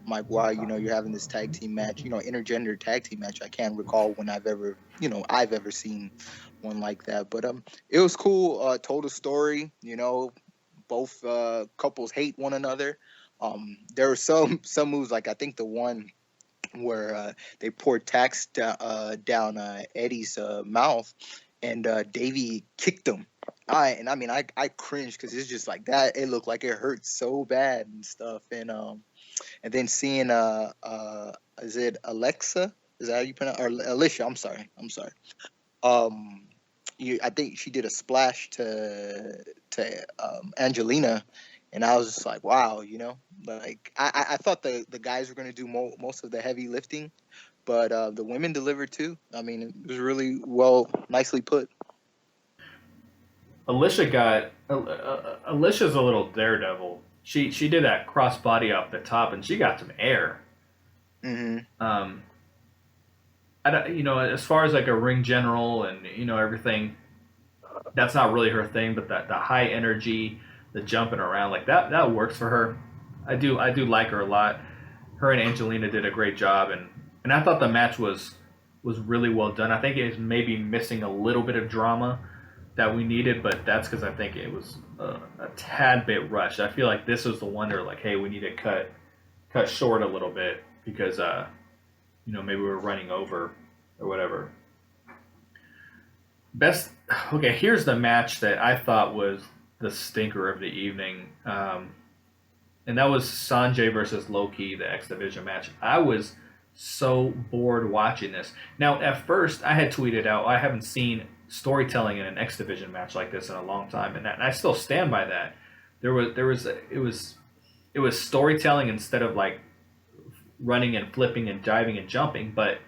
wow, you're having this tag team match, intergender tag team match. I can't recall when I've ever seen one like that. But it was cool. Told a story. Both couples hate one another. There were some moves, like I think the one where they poured tax down Eddie's mouth, and Davey kicked him. I cringed because it's just like that. It looked like it hurt so bad and stuff. And then seeing is it Alexa? Is that how you pronounce, or Alicia? I'm sorry. I think she did a splash to Angelina, and I was just like, wow, like I thought the guys were going to do most of the heavy lifting, but the women delivered too. I mean, it was really nicely put. Alicia's a little daredevil. She did that crossbody off the top, and she got some air. Mm-hmm. As far as like a ring general and everything, that's not really her thing. But the high energy, the jumping around, like that works for her. I do like her a lot. Her and Angelina did a great job, and I thought the match was really well done. I think it was maybe missing a little bit of drama that we needed, but that's because I think it was a tad bit rushed. I feel like this was the one where like, hey, we need to cut short a little bit because maybe we're running over or whatever. Here's the match that I thought was the stinker of the evening, and that was Sanjay versus Loki, the X Division match. I was so bored watching this. Now, at first, I had tweeted out, I haven't seen storytelling in an X Division match like this in a long time, and I still stand by that. It was storytelling instead of like running and flipping and diving and jumping, but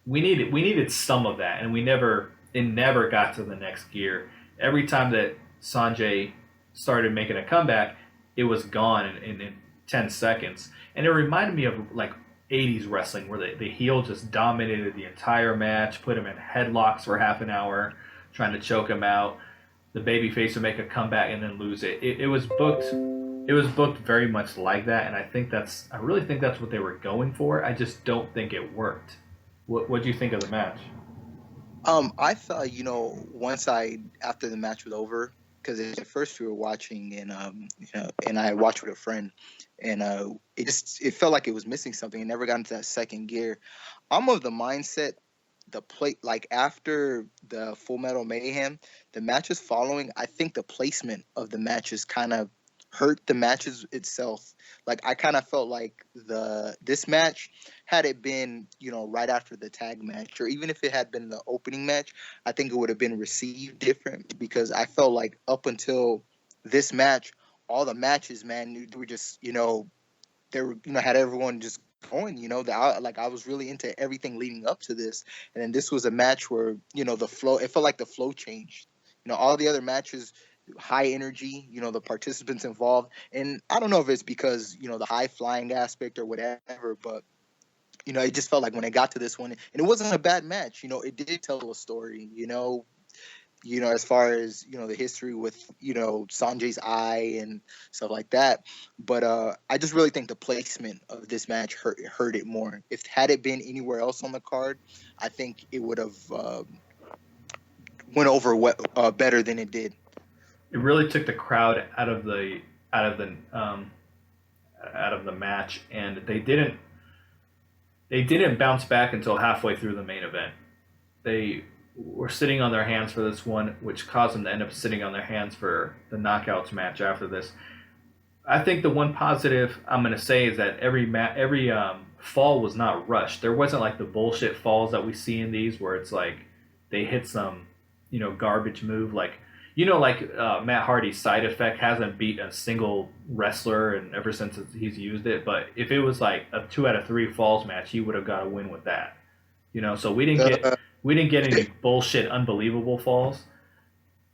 we needed some of that, and it never got to the next gear. Every time that Sanjay started making a comeback, it was gone in 10 seconds. And it reminded me of like 80s wrestling where the heel just dominated the entire match, put him in headlocks for half an hour, trying to choke him out. The babyface would make a comeback and then lose it. It was booked very much like that, and I really think that's what they were going for. I just don't think it worked. What do you think of the match? I thought, after the match was over, because at first we were watching and I watched with a friend, and it felt like it was missing something. It never got into that second gear. I'm of the mindset after the Full Metal Mayhem, the matches following, I think the placement of the matches kind of hurt the matches itself. Like I kind of felt like this match, had it been right after the tag match, or even if it had been the opening match, I think it would have been received different, because I felt like up until this match, all the matches, man, were just they were had everyone just going, I was really into everything leading up to this, and then this was a match where the flow, it felt like the flow changed. All the other matches, high energy, the participants involved. And I don't know if it's because, the high flying aspect or whatever, but, it just felt like when it got to this one, and it wasn't a bad match, it did tell a story, as far as, the history with, Sanjay's eye and stuff like that. But I just really think the placement of this match hurt it more. If had it been anywhere else on the card, I think it would have went over better than it did. It really took the crowd out of the match, and they didn't bounce back until halfway through the main event. They were sitting on their hands for this one, which caused them to end up sitting on their hands for the knockouts match after this. I think the one positive I'm going to say is that every fall was not rushed. There wasn't like the bullshit falls that we see in these where it's like they hit some, garbage move. Like, Matt Hardy's side effect hasn't beat a single wrestler and ever since he's used it. But if it was like a 2 out of 3 falls match, he would have got a win with that. So we didn't get any bullshit unbelievable falls.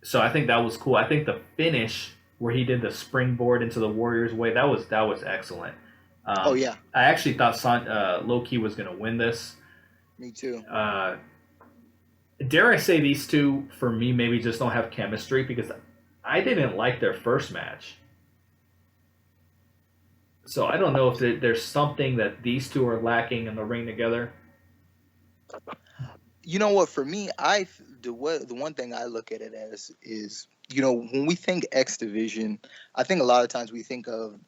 So I think that was cool. I think the finish where he did the springboard into the Warriors way, that was excellent. Oh yeah. I actually thought Low-Ki was going to win this. Me too. Dare I say these two, for me, maybe just don't have chemistry because I didn't like their first match. So I don't know if there's something that these two are lacking in the ring together. You know what? For me, the one thing I look at it as is, when we think X Division, I think a lot of times we think of,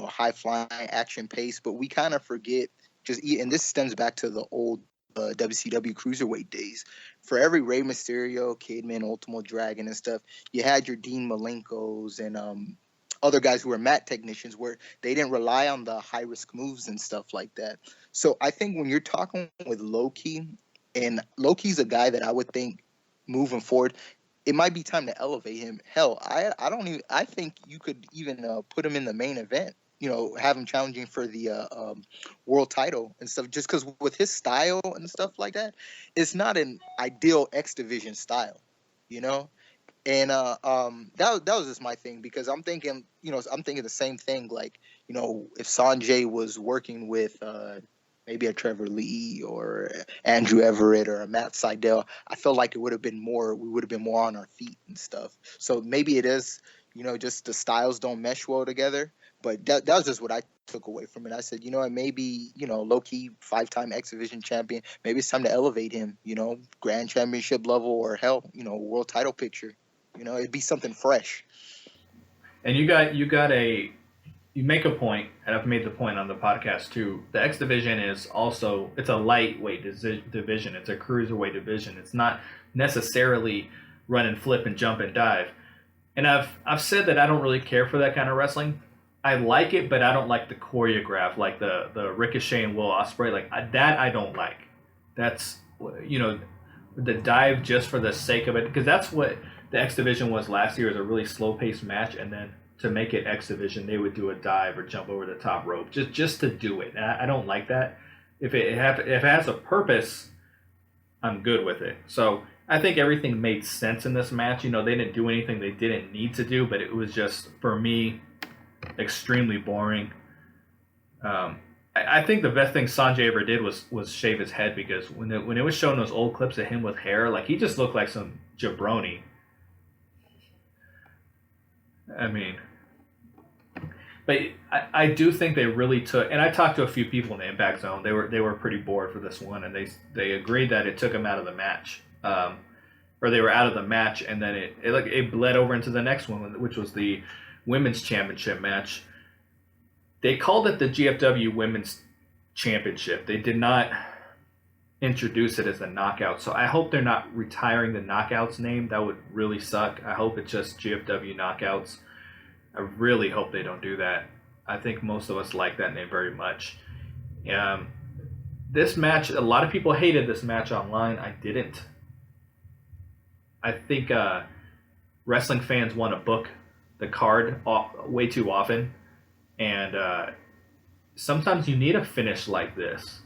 high flying action pace, but we kind of forget and this stems back to the old WCW cruiserweight days. For every Rey Mysterio, Kidman, Ultimo Dragon and stuff, you had your Dean Malenkos and other guys who were mat technicians where they didn't rely on the high risk moves and stuff like that. So I think when you're talking with Low-Ki, and Low-Ki's a guy that I would think moving forward, it might be time to elevate him. Hell, I think you could even put him in the main event. Have him challenging for the world title and stuff. Just because with his style and stuff like that, it's not an ideal X Division style, And that was just my thing because I'm thinking, the same thing. Like, if Sanjay was working with maybe a Trevor Lee or Andrew Everett or a Matt Sydal, I feel like we would have been more on our feet and stuff. So maybe it is, just the styles don't mesh well together. But that was just what I took away from it. I said, maybe, Low-Ki 5-time X Division champion, maybe it's time to elevate him, grand championship level or hell, world title picture. It'd be something fresh. And you make a point, and I've made the point on the podcast too. The X Division is also, it's a lightweight division. It's a cruiserweight division. It's not necessarily run and flip and jump and dive. And I've said that I don't really care for that kind of wrestling. I like it, but I don't like the choreograph, like the Ricochet and Will Ospreay. Like that, I don't like. That's the dive just for the sake of it, because that's what the X Division was last year. Is a really slow paced match, and then to make it X Division, they would do a dive or jump over the top rope just to do it. And I don't like that. If it has a purpose, I'm good with it. So I think everything made sense in this match. They didn't do anything they didn't need to do, but it was just, for me, extremely boring. I think the best thing Sanjay ever did was shave his head, because when it was showing those old clips of him with hair, like he just looked like some jabroni. I mean, but I do think they really took, and I talked to a few people in the Impact Zone. They were pretty bored for this one, and they agreed that it took them out of the match, or they were out of the match, and then it bled over into the next one, which was the Women's Championship match. They called it the GFW Women's Championship. They did not introduce it as a knockout. So I hope they're not retiring the knockouts name. That would really suck. I hope it's just GFW knockouts. I really hope they don't do that. I think most of us like that name very much. This match, a lot of people hated this match online. I didn't. I think wrestling fans want to book the card way too often, and sometimes you need a finish like this.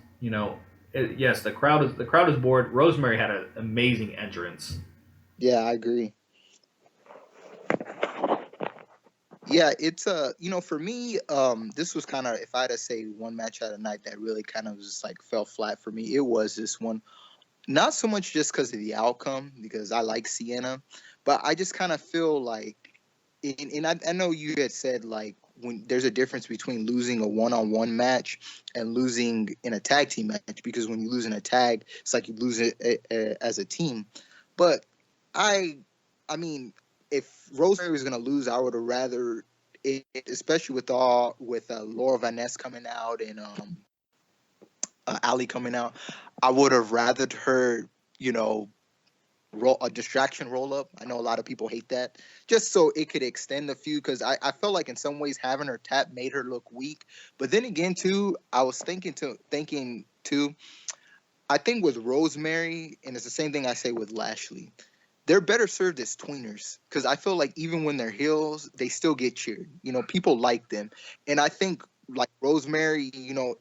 Yes, the crowd is bored. Rosemary had an amazing entrance. Yeah, I agree. Yeah, it's for me, this was kind of, if I had to say one match out of night that really kind of just like fell flat for me, it was this one. not so much just because of the outcome, because I like Sienna, but I just kind of feel like, and I know you had said like when there's a difference between losing a one-on-one match and losing in a tag team match, because when you lose in a tag, it's like you lose it as a team. But I mean, if Rosemary was gonna lose, I would have rather, especially with Laura Van Ness coming out and Ali coming out, I would have rathered her, roll a distraction roll up. I know a lot of people hate that, just so it could extend the feud, because I felt like in some ways having her tap made her look weak. But then again, too, I was thinking too. I think with Rosemary, and it's the same thing I say with Lashley, they're better served as tweeners, because I feel like even when they're heels, they still get cheered. People like them, and I think like Rosemary,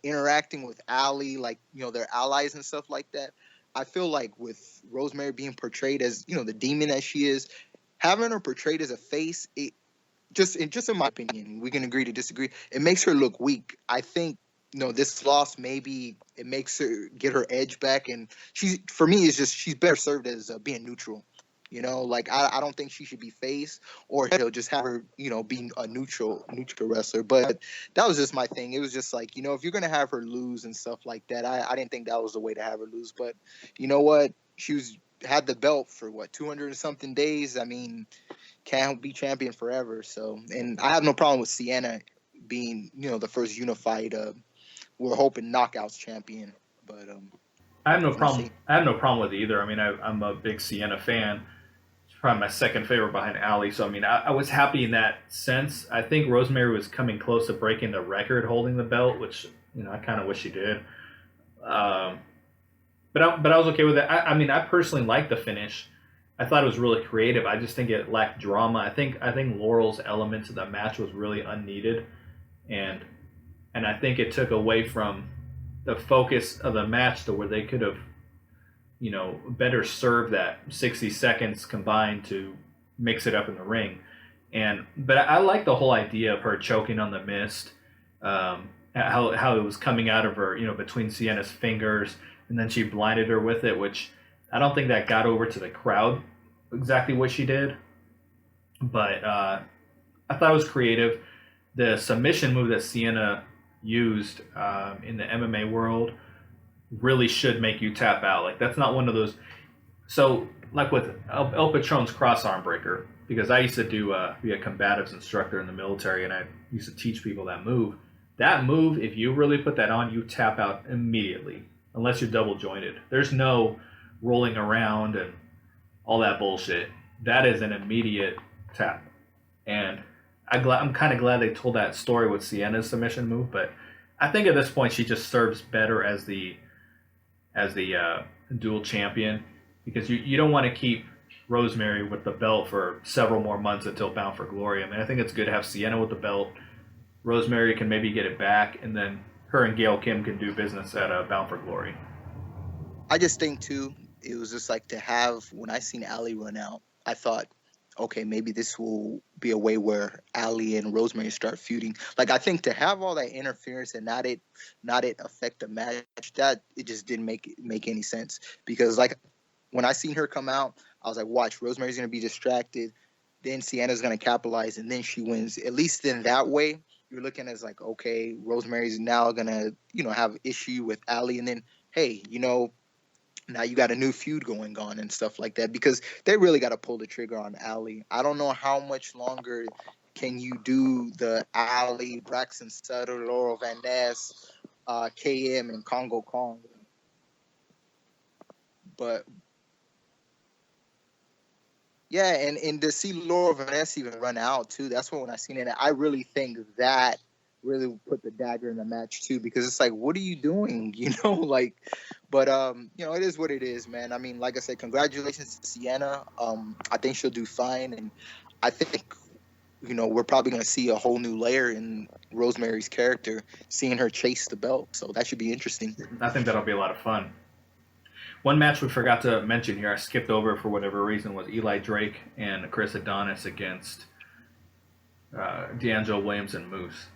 interacting with Ali, like their allies and stuff like that. I feel like with Rosemary being portrayed as the demon that she is, having her portrayed as a face, it just in my opinion, we can agree to disagree, it makes her look weak. I think this loss, maybe it makes her get her edge back, and for me, she's better served as being neutral. Like I don't think she should be face, or just have her be a neutral wrestler. But that was just my thing. It was just like, if you're gonna have her lose and stuff like that, I didn't think that was the way to have her lose. But you know what, she had the belt for 200 and something days. I mean, can't be champion forever. So, and I have no problem with Sienna being the first unified we're hoping knockouts champion. But I have no problem. I have no problem with either. I mean, I'm a big Sienna fan. She's probably my second favorite behind Ali. So I mean, I was happy in that sense. I think Rosemary was coming close to breaking the record holding the belt, which I kind of wish she did. But I was okay with it. I mean, I personally liked the finish. I thought it was really creative. I just think it lacked drama. I think Laurel's element to the match was really unneeded, and I think it took away from the focus of the match to where they could have, better served that 60 seconds combined to mix it up in the ring. But I like the whole idea of her choking on the mist, how it was coming out of her, between Sienna's fingers, and then she blinded her with it, which I don't think that got over to the crowd exactly what she did. But I thought it was creative. The submission move that Sienna used in the MMA world really should make you tap out. Like, that's not one of those. So like with El Patron's cross arm breaker, because I used to be a combatives instructor in the military, and I used to teach people that move. That move, if you really put that on, you tap out immediately, unless you're double jointed. There's no rolling around and all that bullshit. That is an immediate tap. And I'm kind of glad they told that story with Sienna's submission move, but I think at this point she just serves better as the dual champion, because you don't want to keep Rosemary with the belt for several more months until Bound for Glory. I mean, I think it's good to have Sienna with the belt. Rosemary can maybe get it back, and then her and Gail Kim can do business at Bound for Glory. I just think too, it was just like to have, when I seen Ali run out, I thought, okay, maybe this will be a way where Ali and Rosemary start feuding. Like, I think to have all that interference and not it affect the match, that it just didn't make any sense. Because like when I seen her come out, I was like, watch, Rosemary's gonna be distracted, then Sienna's gonna capitalize, and then she wins. At least in that way, you're looking as like, okay, Rosemary's now gonna have issue with Ali, and then hey, now you got a new feud going on and stuff like that, because they really got to pull the trigger on Ali. I don't know how much longer can you do the Ali, Braxton Sutter, Laurel Van Ness, KM, and Congo Kong. But yeah, and to see Laurel Van Ness even run out too, that's when I seen it. I really think that really put the dagger in the match too, because it's like, what are you doing? But it is what it is, man. I mean, like I said, congratulations to Sienna. I think she'll do fine, and I think we're probably going to see a whole new layer in Rosemary's character, seeing her chase the belt. So that should be interesting. I think that'll be a lot of fun. One match we forgot to mention here, I skipped over for whatever reason, was Eli Drake and Chris Adonis against D'Angelo Williams and Moose.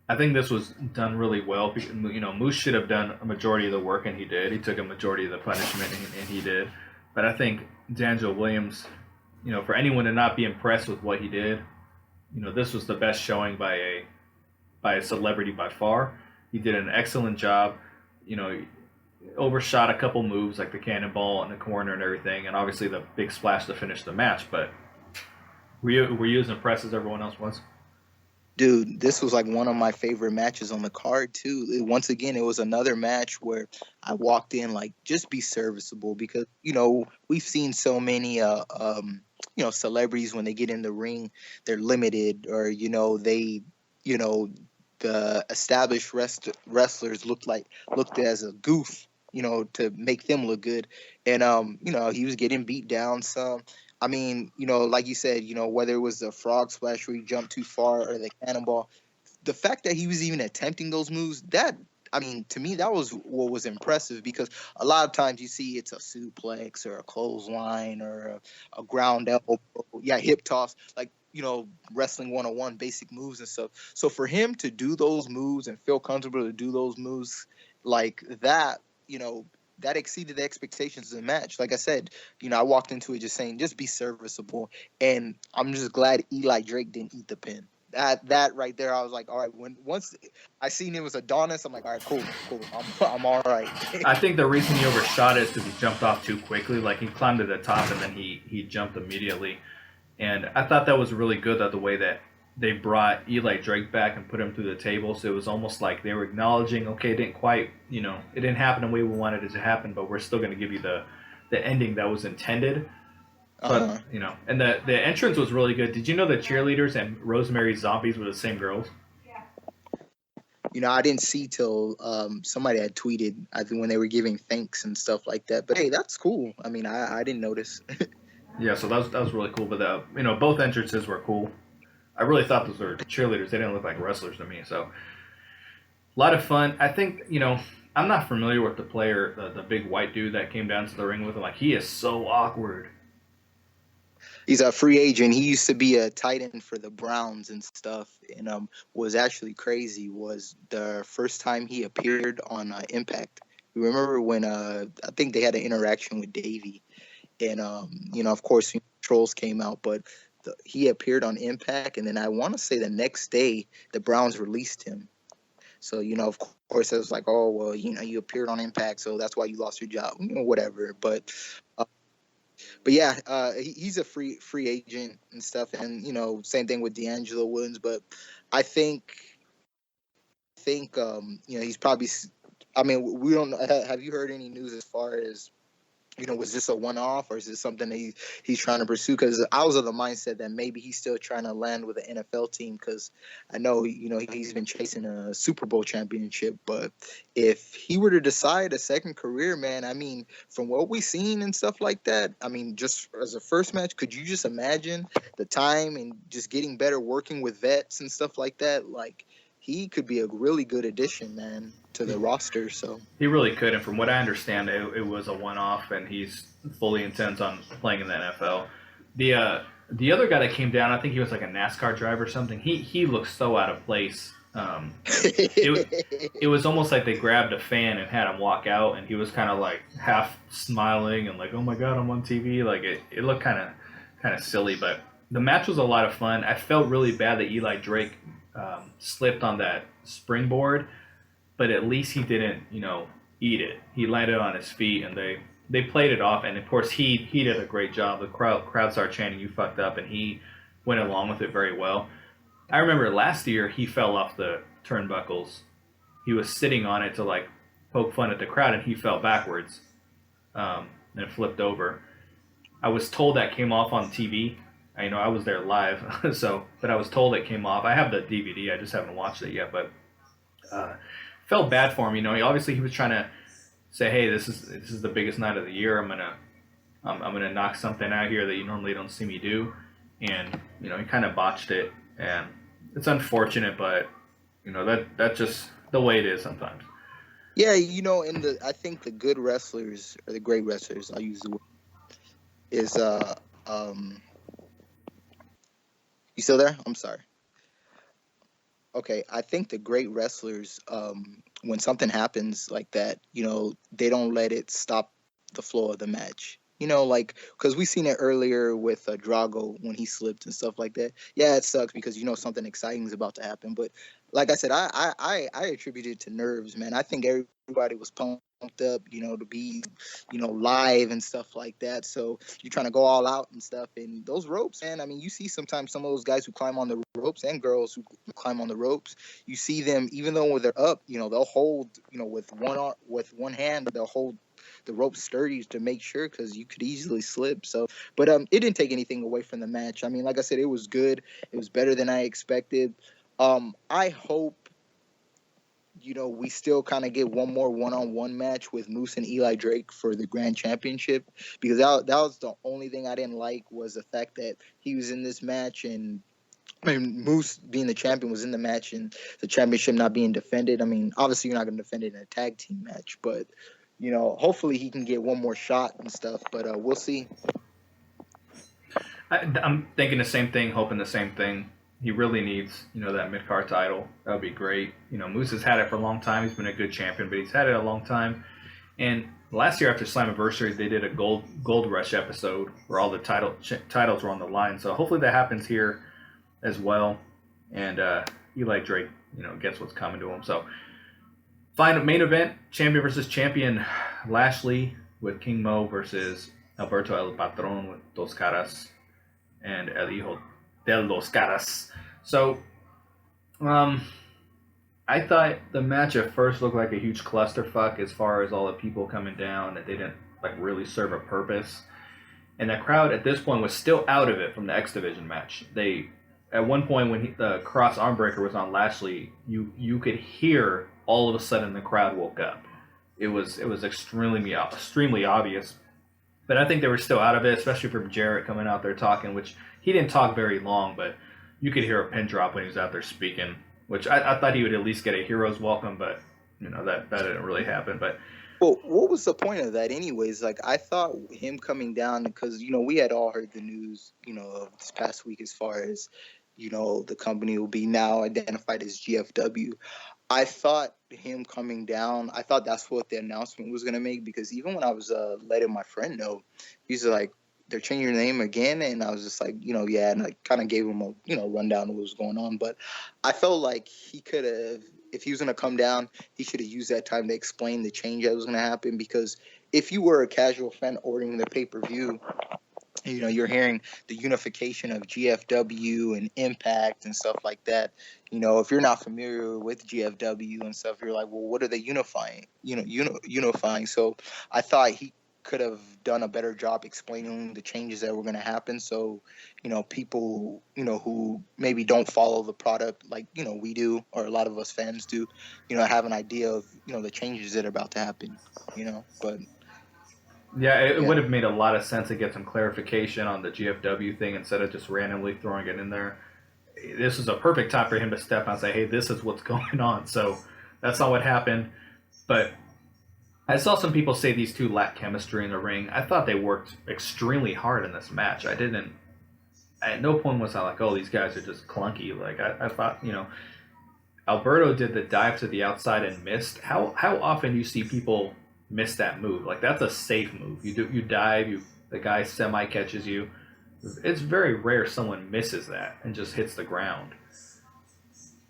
I think this was done really well. You know, Moose should have done a majority of the work, and he did. He took a majority of the punishment, and he did. But I think D'Angelo Williams, you know, for anyone to not be impressed with what he did, you know, this was the best showing by a celebrity by far. He did an excellent job. You know, he overshot a couple moves like the cannonball in the corner and everything, and obviously the big splash to finish the match. But were you as impressed as everyone else was? Dude, this was like one of my favorite matches on the card too. Once again, it was another match where I walked in like just be serviceable because we've seen so many celebrities when they get in the ring, they're limited or the established wrestlers looked as a goof, to make them look good. And he was getting beat down some. I mean, like you said, whether it was the frog splash where he jumped too far or the cannonball, the fact that he was even attempting those moves, to me, that was what was impressive because a lot of times you see it's a suplex or a clothesline or a ground elbow, hip toss, like, wrestling 101 basic moves and stuff. So for him to do those moves and feel comfortable to do those moves like that, that exceeded the expectations of the match. Like I said, I walked into it just saying, just be serviceable. And I'm just glad Eli Drake didn't eat the pin. That right there, I was like, all right. Once I seen it was Adonis, I'm like, all right, cool. I'm all right. I think the reason he overshot it is because he jumped off too quickly. Like he climbed to the top and then he jumped immediately. And I thought that was really good that the way that they brought Eli Drake back and put him through the table. So it was almost like they were acknowledging, okay, it didn't quite, it didn't happen the way we wanted it to happen, but we're still going to give you the ending that was intended. But, and the entrance was really good. Did you know the cheerleaders and Rosemary's Zombies were the same girls? I didn't see till somebody had tweeted, I think when they were giving thanks and stuff like that. But hey, that's cool. I mean, I didn't notice. Yeah, so that was really cool. But both entrances were cool. I really thought those were cheerleaders. They didn't look like wrestlers to me. So a lot of fun. I think I'm not familiar with the player, the big white dude that came down to the ring with him. Like he is so awkward. He's a free agent. He used to be a tight end for the Browns and stuff. And was actually crazy was the first time he appeared on Impact. You remember when I think they had an interaction with Davey. And, of course, Trolls came out, but he appeared on Impact. And then I want to say the next day, the Browns released him. So, of course, it was like, oh, well, you appeared on Impact, so that's why you lost your job, whatever. But yeah, he's a free agent and stuff. And, same thing with D'Angelo Williams. But I think he's probably, we don't know. Have you heard any news as far as, was this a one-off or is this something that he's trying to pursue? Because I was of the mindset that maybe he's still trying to land with an NFL team because I know, he's been chasing a Super Bowl championship. But if he were to decide a second career, man, from what we've seen and stuff like that, just as a first match, could you just imagine the time and just getting better working with vets and stuff like that? Like, he could be a really good addition, man, to the roster. So he really could, and from what I understand, it was a one-off, and he's fully intent on playing in the NFL. The other guy that came down, I think he was like a NASCAR driver or something. He looked so out of place. It was almost like they grabbed a fan and had him walk out, and he was kind of like half smiling and like, oh my god, I'm on TV. Like it looked kind of silly, but the match was a lot of fun. I felt really bad that Eli Drake slipped on that springboard, but at least he didn't, eat it. He landed on his feet, and they played it off. And of course, he did a great job. The crowd started chanting, "You fucked up," and he went along with it very well. I remember last year he fell off the turnbuckles. He was sitting on it to like poke fun at the crowd, and he fell backwards and flipped over. I was told that came off on TV. I was there live, but I was told it came off. I have the DVD. I just haven't watched it yet, but felt bad for him. He was trying to say, "Hey, this is the biggest night of the year. I'm gonna knock something out here that you normally don't see me do," and he kind of botched it, and it's unfortunate, but that's just the way it is sometimes. Yeah, and I think the good wrestlers or the great wrestlers, I'll use the word, is you still there? I'm sorry. Okay, I think the great wrestlers, when something happens like that, they don't let it stop the flow of the match. Like, because we seen it earlier with Drago when he slipped and stuff like that. Yeah, it sucks because something exciting is about to happen. But like I said, I attribute it to nerves, man. I think everybody was pumped up, to be, live and stuff like that. So you're trying to go all out and stuff. And those ropes, man, I mean, you see sometimes some of those guys who climb on the ropes and girls who climb on the ropes, you see them, even though when they're up, they'll hold, with one hand, they'll hold the rope sturdy to make sure, because you could easily slip. So, but it didn't take anything away from the match. I mean, like I said, it was good. It was better than I expected. I hope we still kind of get one more one-on-one match with Moose and Eli Drake for the Grand Championship, because that was the only thing I didn't like, was the fact that he was in this match, and I mean, Moose being the champion was in the match, and the championship not being defended. I mean, obviously you're not going to defend it in a tag team match, but hopefully he can get one more shot and stuff. But we'll see. I'm thinking the same thing, hoping the same thing. He really needs, that mid-card title. That would be great. Moose has had it for a long time. He's been a good champion, but he's had it a long time. And last year after Slammiversary, they did a Gold Rush episode where all the titles were on the line. So hopefully that happens here as well. And Eli Drake, gets what's coming to him. So final main event, champion versus champion, Lashley with King Mo versus Alberto El Patron with Dos Caras and El Hijo del Dos Caras. So, I thought the match at first looked like a huge clusterfuck as far as all the people coming down, that they didn't really serve a purpose. And the crowd at this point was still out of it from the X Division match. They, at one point when the cross armbreaker was on Lashley, you could hear all of a sudden the crowd woke up. It was extremely obvious. But I think they were still out of it, especially from Jarrett coming out there talking, which he didn't talk very long, but you could hear a pin drop when he was out there speaking, which I thought he would at least get a hero's welcome, but that didn't really happen. But well, what was the point of that anyways? Like, I thought him coming down, because we had all heard the news of this past week, as far as the company will be now identified as GFW. I thought him coming down, I thought that's what the announcement was going to make, because even when I was letting my friend know, he's like, they're changing your name again. And I was just like, yeah. And I kind of gave him a, rundown of what was going on. But I felt like he could have, if he was going to come down, he should have used that time to explain the change that was going to happen. Because if you were a casual fan ordering the pay-per-view, you're hearing the unification of GFW and Impact and stuff like that. If you're not familiar with GFW and stuff, you're like, well, what are they unifying? Unifying. So I thought he could have done a better job explaining the changes that were going to happen. So, people, who maybe don't follow the product like, we do, or a lot of us fans do, have an idea of, the changes that are about to happen, but. Yeah, it would have made a lot of sense to get some clarification on the GFW thing instead of just randomly throwing it in there. This is a perfect time for him to step out and say, hey, this is what's going on. So that's not what happened. But I saw some people say these two lack chemistry in the ring. I thought they worked extremely hard in this match. At no point was I like, oh, these guys are just clunky. Like, I thought, Alberto did the dive to the outside and missed. How often do you see people miss that move? Like, that's a safe move. You dive, the guy semi catches you. It's very rare someone misses that and just hits the ground.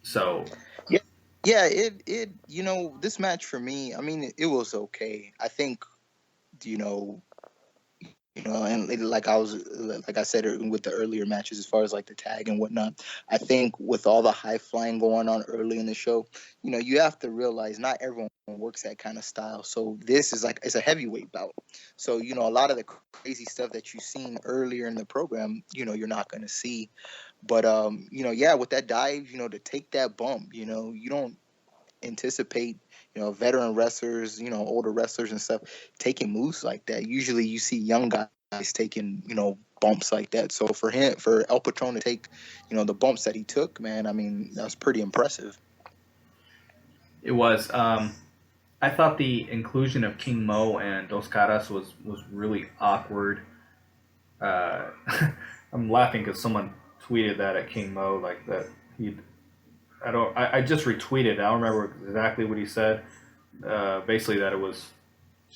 So yeah, it this match for me, I mean, it was okay. I think and like I said with the earlier matches, as far as like the tag and whatnot, I think with all the high flying going on early in the show, you have to realize not everyone works that kind of style. So this is it's a heavyweight bout. So, a lot of the crazy stuff that you've seen earlier in the program, you're not going to see. But, yeah, with that dive, to take that bump, you don't anticipate, veteran wrestlers, older wrestlers and stuff taking moves like that. Usually you see young guys taking, bumps like that. So for El Patron to take, the bumps that he took, man, I mean, that was pretty impressive. It was. I thought the inclusion of King Mo and Dos Caras was really awkward. I'm laughing because someone tweeted that at King Mo, like that I just retweeted. I don't remember exactly what he said. Basically, that it was,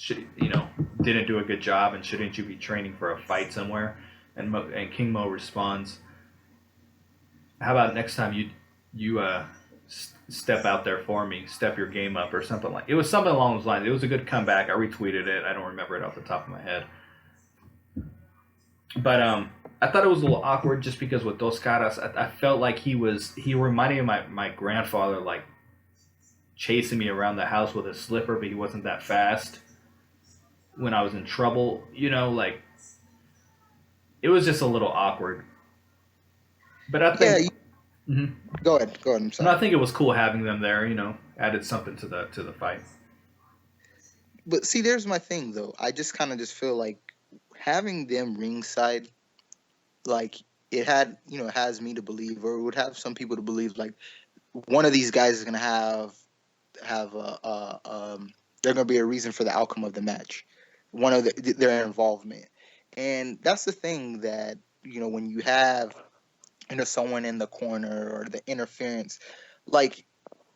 didn't do a good job, and shouldn't you be training for a fight somewhere? And King Mo responds, "How about next time you step out there for me, step your game up, or something like." It was something along those lines. It was a good comeback. I retweeted it. I don't remember it off the top of my head, but I thought it was a little awkward just because with Dos Caras, I felt like he reminded me of my grandfather, like chasing me around the house with a slipper, but he wasn't that fast when I was in trouble. Like it was just a little awkward. But I think, Mhm. Go ahead. I'm and sorry. I think it was cool having them there. Added something to the fight. But see, there's my thing though. I just kind of just feel like having them ringside, like it has me to believe, or it would have some people to believe, like one of these guys is gonna have they're gonna be a reason for the outcome of the match, one of their involvement, and that's the thing that when you have someone in the corner or the interference, like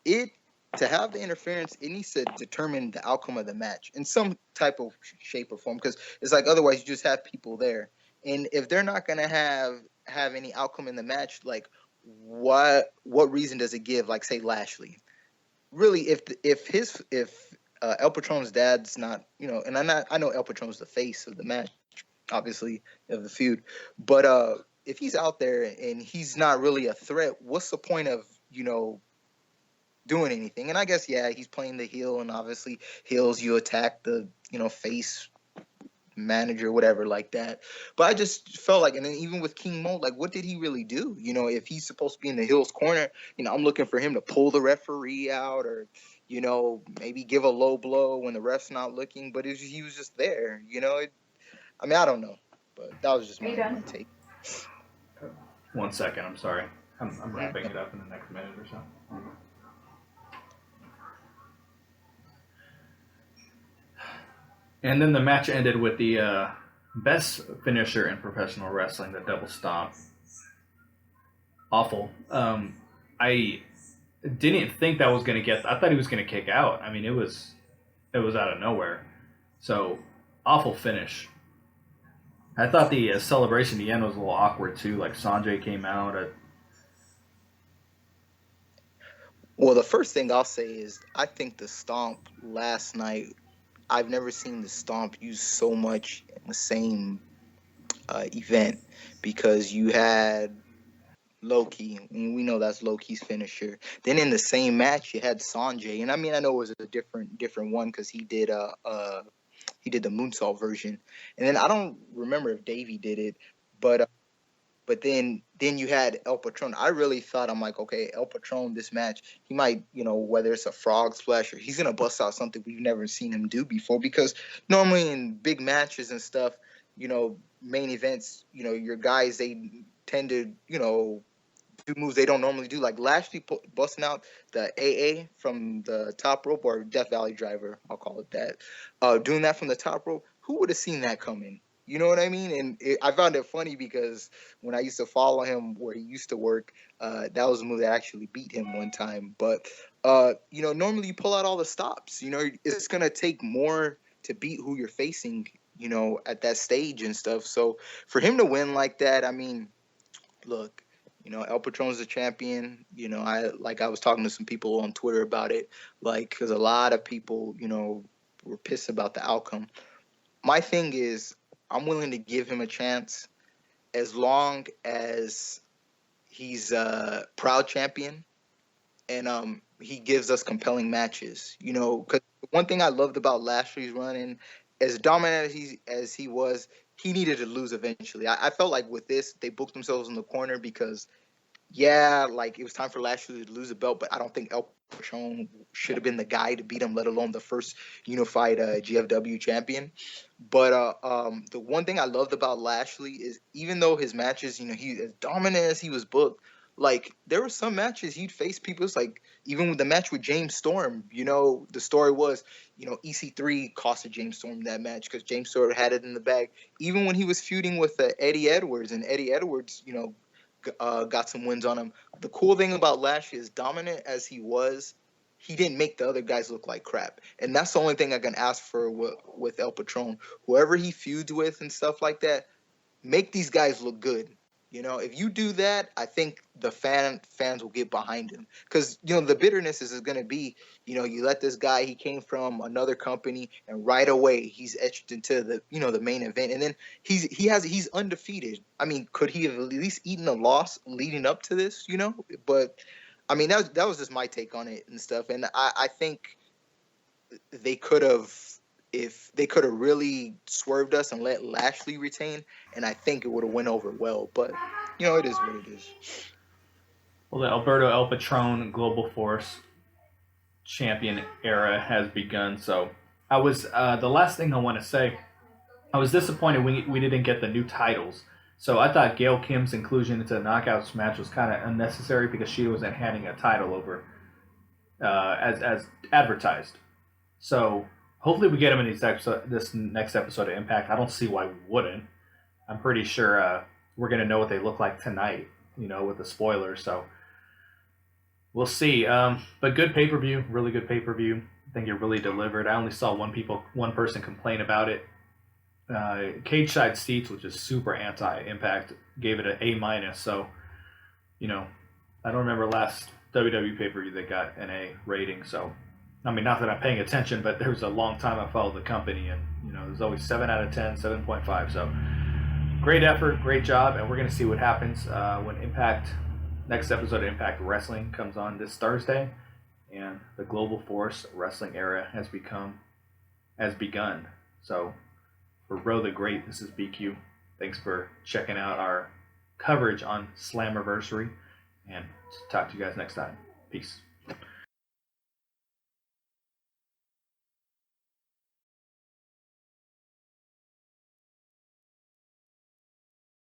it to have the interference, it needs to determine the outcome of the match in some type of shape or form, because it's like otherwise you just have people there, and if they're not gonna have any outcome in the match, like what reason does it give? Like say Lashley, really, if El Patron's dad's not, and I know El Patron's the face of the match, obviously, of the feud, but if he's out there and he's not really a threat, what's the point of doing anything? And I guess he's playing the heel, and obviously heels you attack the face manager, whatever, like that. But I just felt like, and then even with King Mo, like what did he really do? If he's supposed to be in the heel's corner, I'm looking for him to pull the referee out, or maybe give a low blow when the ref's not looking. But he was just there. I mean, I don't know, but that was just my take. 1 second. I'm sorry. I'm wrapping it up in the next minute or so. And then the match ended with the best finisher in professional wrestling, the double stomp. Awful. I didn't think that was going to get. I thought he was going to kick out. I mean, it was out of nowhere. So awful finish. I thought the celebration at the end was a little awkward too. Like Sanjay came out. Well, the first thing I'll say is I think the stomp last night, I've never seen the stomp used so much in the same event, because you had Loki, and we know that's Loki's finisher. Then in the same match, you had Sanjay, and I mean I know it was a different one because he did the moonsault version, and then I don't remember if Davey did it, but then you had El Patron. I really thought, I'm like, okay, El Patron, this match, he might, whether it's a frog splash or he's going to bust out something we've never seen him do before, because normally in big matches and stuff, main events, your guys, they tend to, do moves they don't normally do, like Lashley busting out the AA from the top rope, or Death Valley Driver, I'll call it that, doing that from the top rope. Who would have seen that coming? You know what I mean? And I found it funny because when I used to follow him where he used to work, that was a move that actually beat him one time. But, normally you pull out all the stops. It's going to take more to beat who you're facing, at that stage and stuff. So for him to win like that, I mean, look, El Patron's the champion. I was talking to some people on Twitter about it, because a lot of people, were pissed about the outcome. My thing is, I'm willing to give him a chance as long as he's a proud champion and he gives us compelling matches. Because one thing I loved about Lashley's run, and as dominant as he was, he needed to lose eventually. I felt like with this, they booked themselves in the corner because, it was time for Lashley to lose the belt, but I don't think El Patron should have been the guy to beat him, let alone the first unified GFW champion. But the one thing I loved about Lashley is, even though his matches, he as dominant as he was booked, there were some matches he'd face people. It's like, even with the match with James Storm, the story was, EC3 costed James Storm that match because James Storm had it in the bag. Even when he was feuding with Eddie Edwards, and Eddie Edwards, got some wins on him. The cool thing about Lashley is, dominant as he was, he didn't make the other guys look like crap. And that's the only thing I can ask for with El Patron. Whoever he feuds with and stuff like that, make these guys look good. If you do that, I think the fans will get behind him. Because, the bitterness is going to be, you let this guy, he came from another company, and right away he's etched into the main event. And then he's undefeated. I mean, could he have at least eaten a loss leading up to this, But, I mean, that was just my take on it and stuff. And I think they could have, if they could have really swerved us and let Lashley retain, and I think it would have went over well. But, it is what it is. Well, the Alberto El Patron Global Force champion era has begun. So I was, the last thing I want to say, I was disappointed we didn't get the new titles. So I thought Gail Kim's inclusion into the Knockouts match was kind of unnecessary because she wasn't handing a title over as advertised. So hopefully we get them in this next episode of Impact. I don't see why we wouldn't. I'm pretty sure we're going to know what they look like tonight, with the spoilers. So we'll see. But good pay-per-view, really good pay-per-view. I think it really delivered. I only saw one person complain about it. Cage Side Seats, which is super anti-Impact, gave it an A-. So, I don't remember last WWE pay-per-view that got an A rating. So, I mean, not that I'm paying attention, but there was a long time I followed the company, and, there's always 7 out of 10, 7.5. So, great effort, great job, and we're going to see what happens when next episode of Impact Wrestling comes on this Thursday, and the Global Force Wrestling era has begun. So, for Bro the Great, this is BQ. Thanks for checking out our coverage on Slammiversary, and talk to you guys next time. Peace.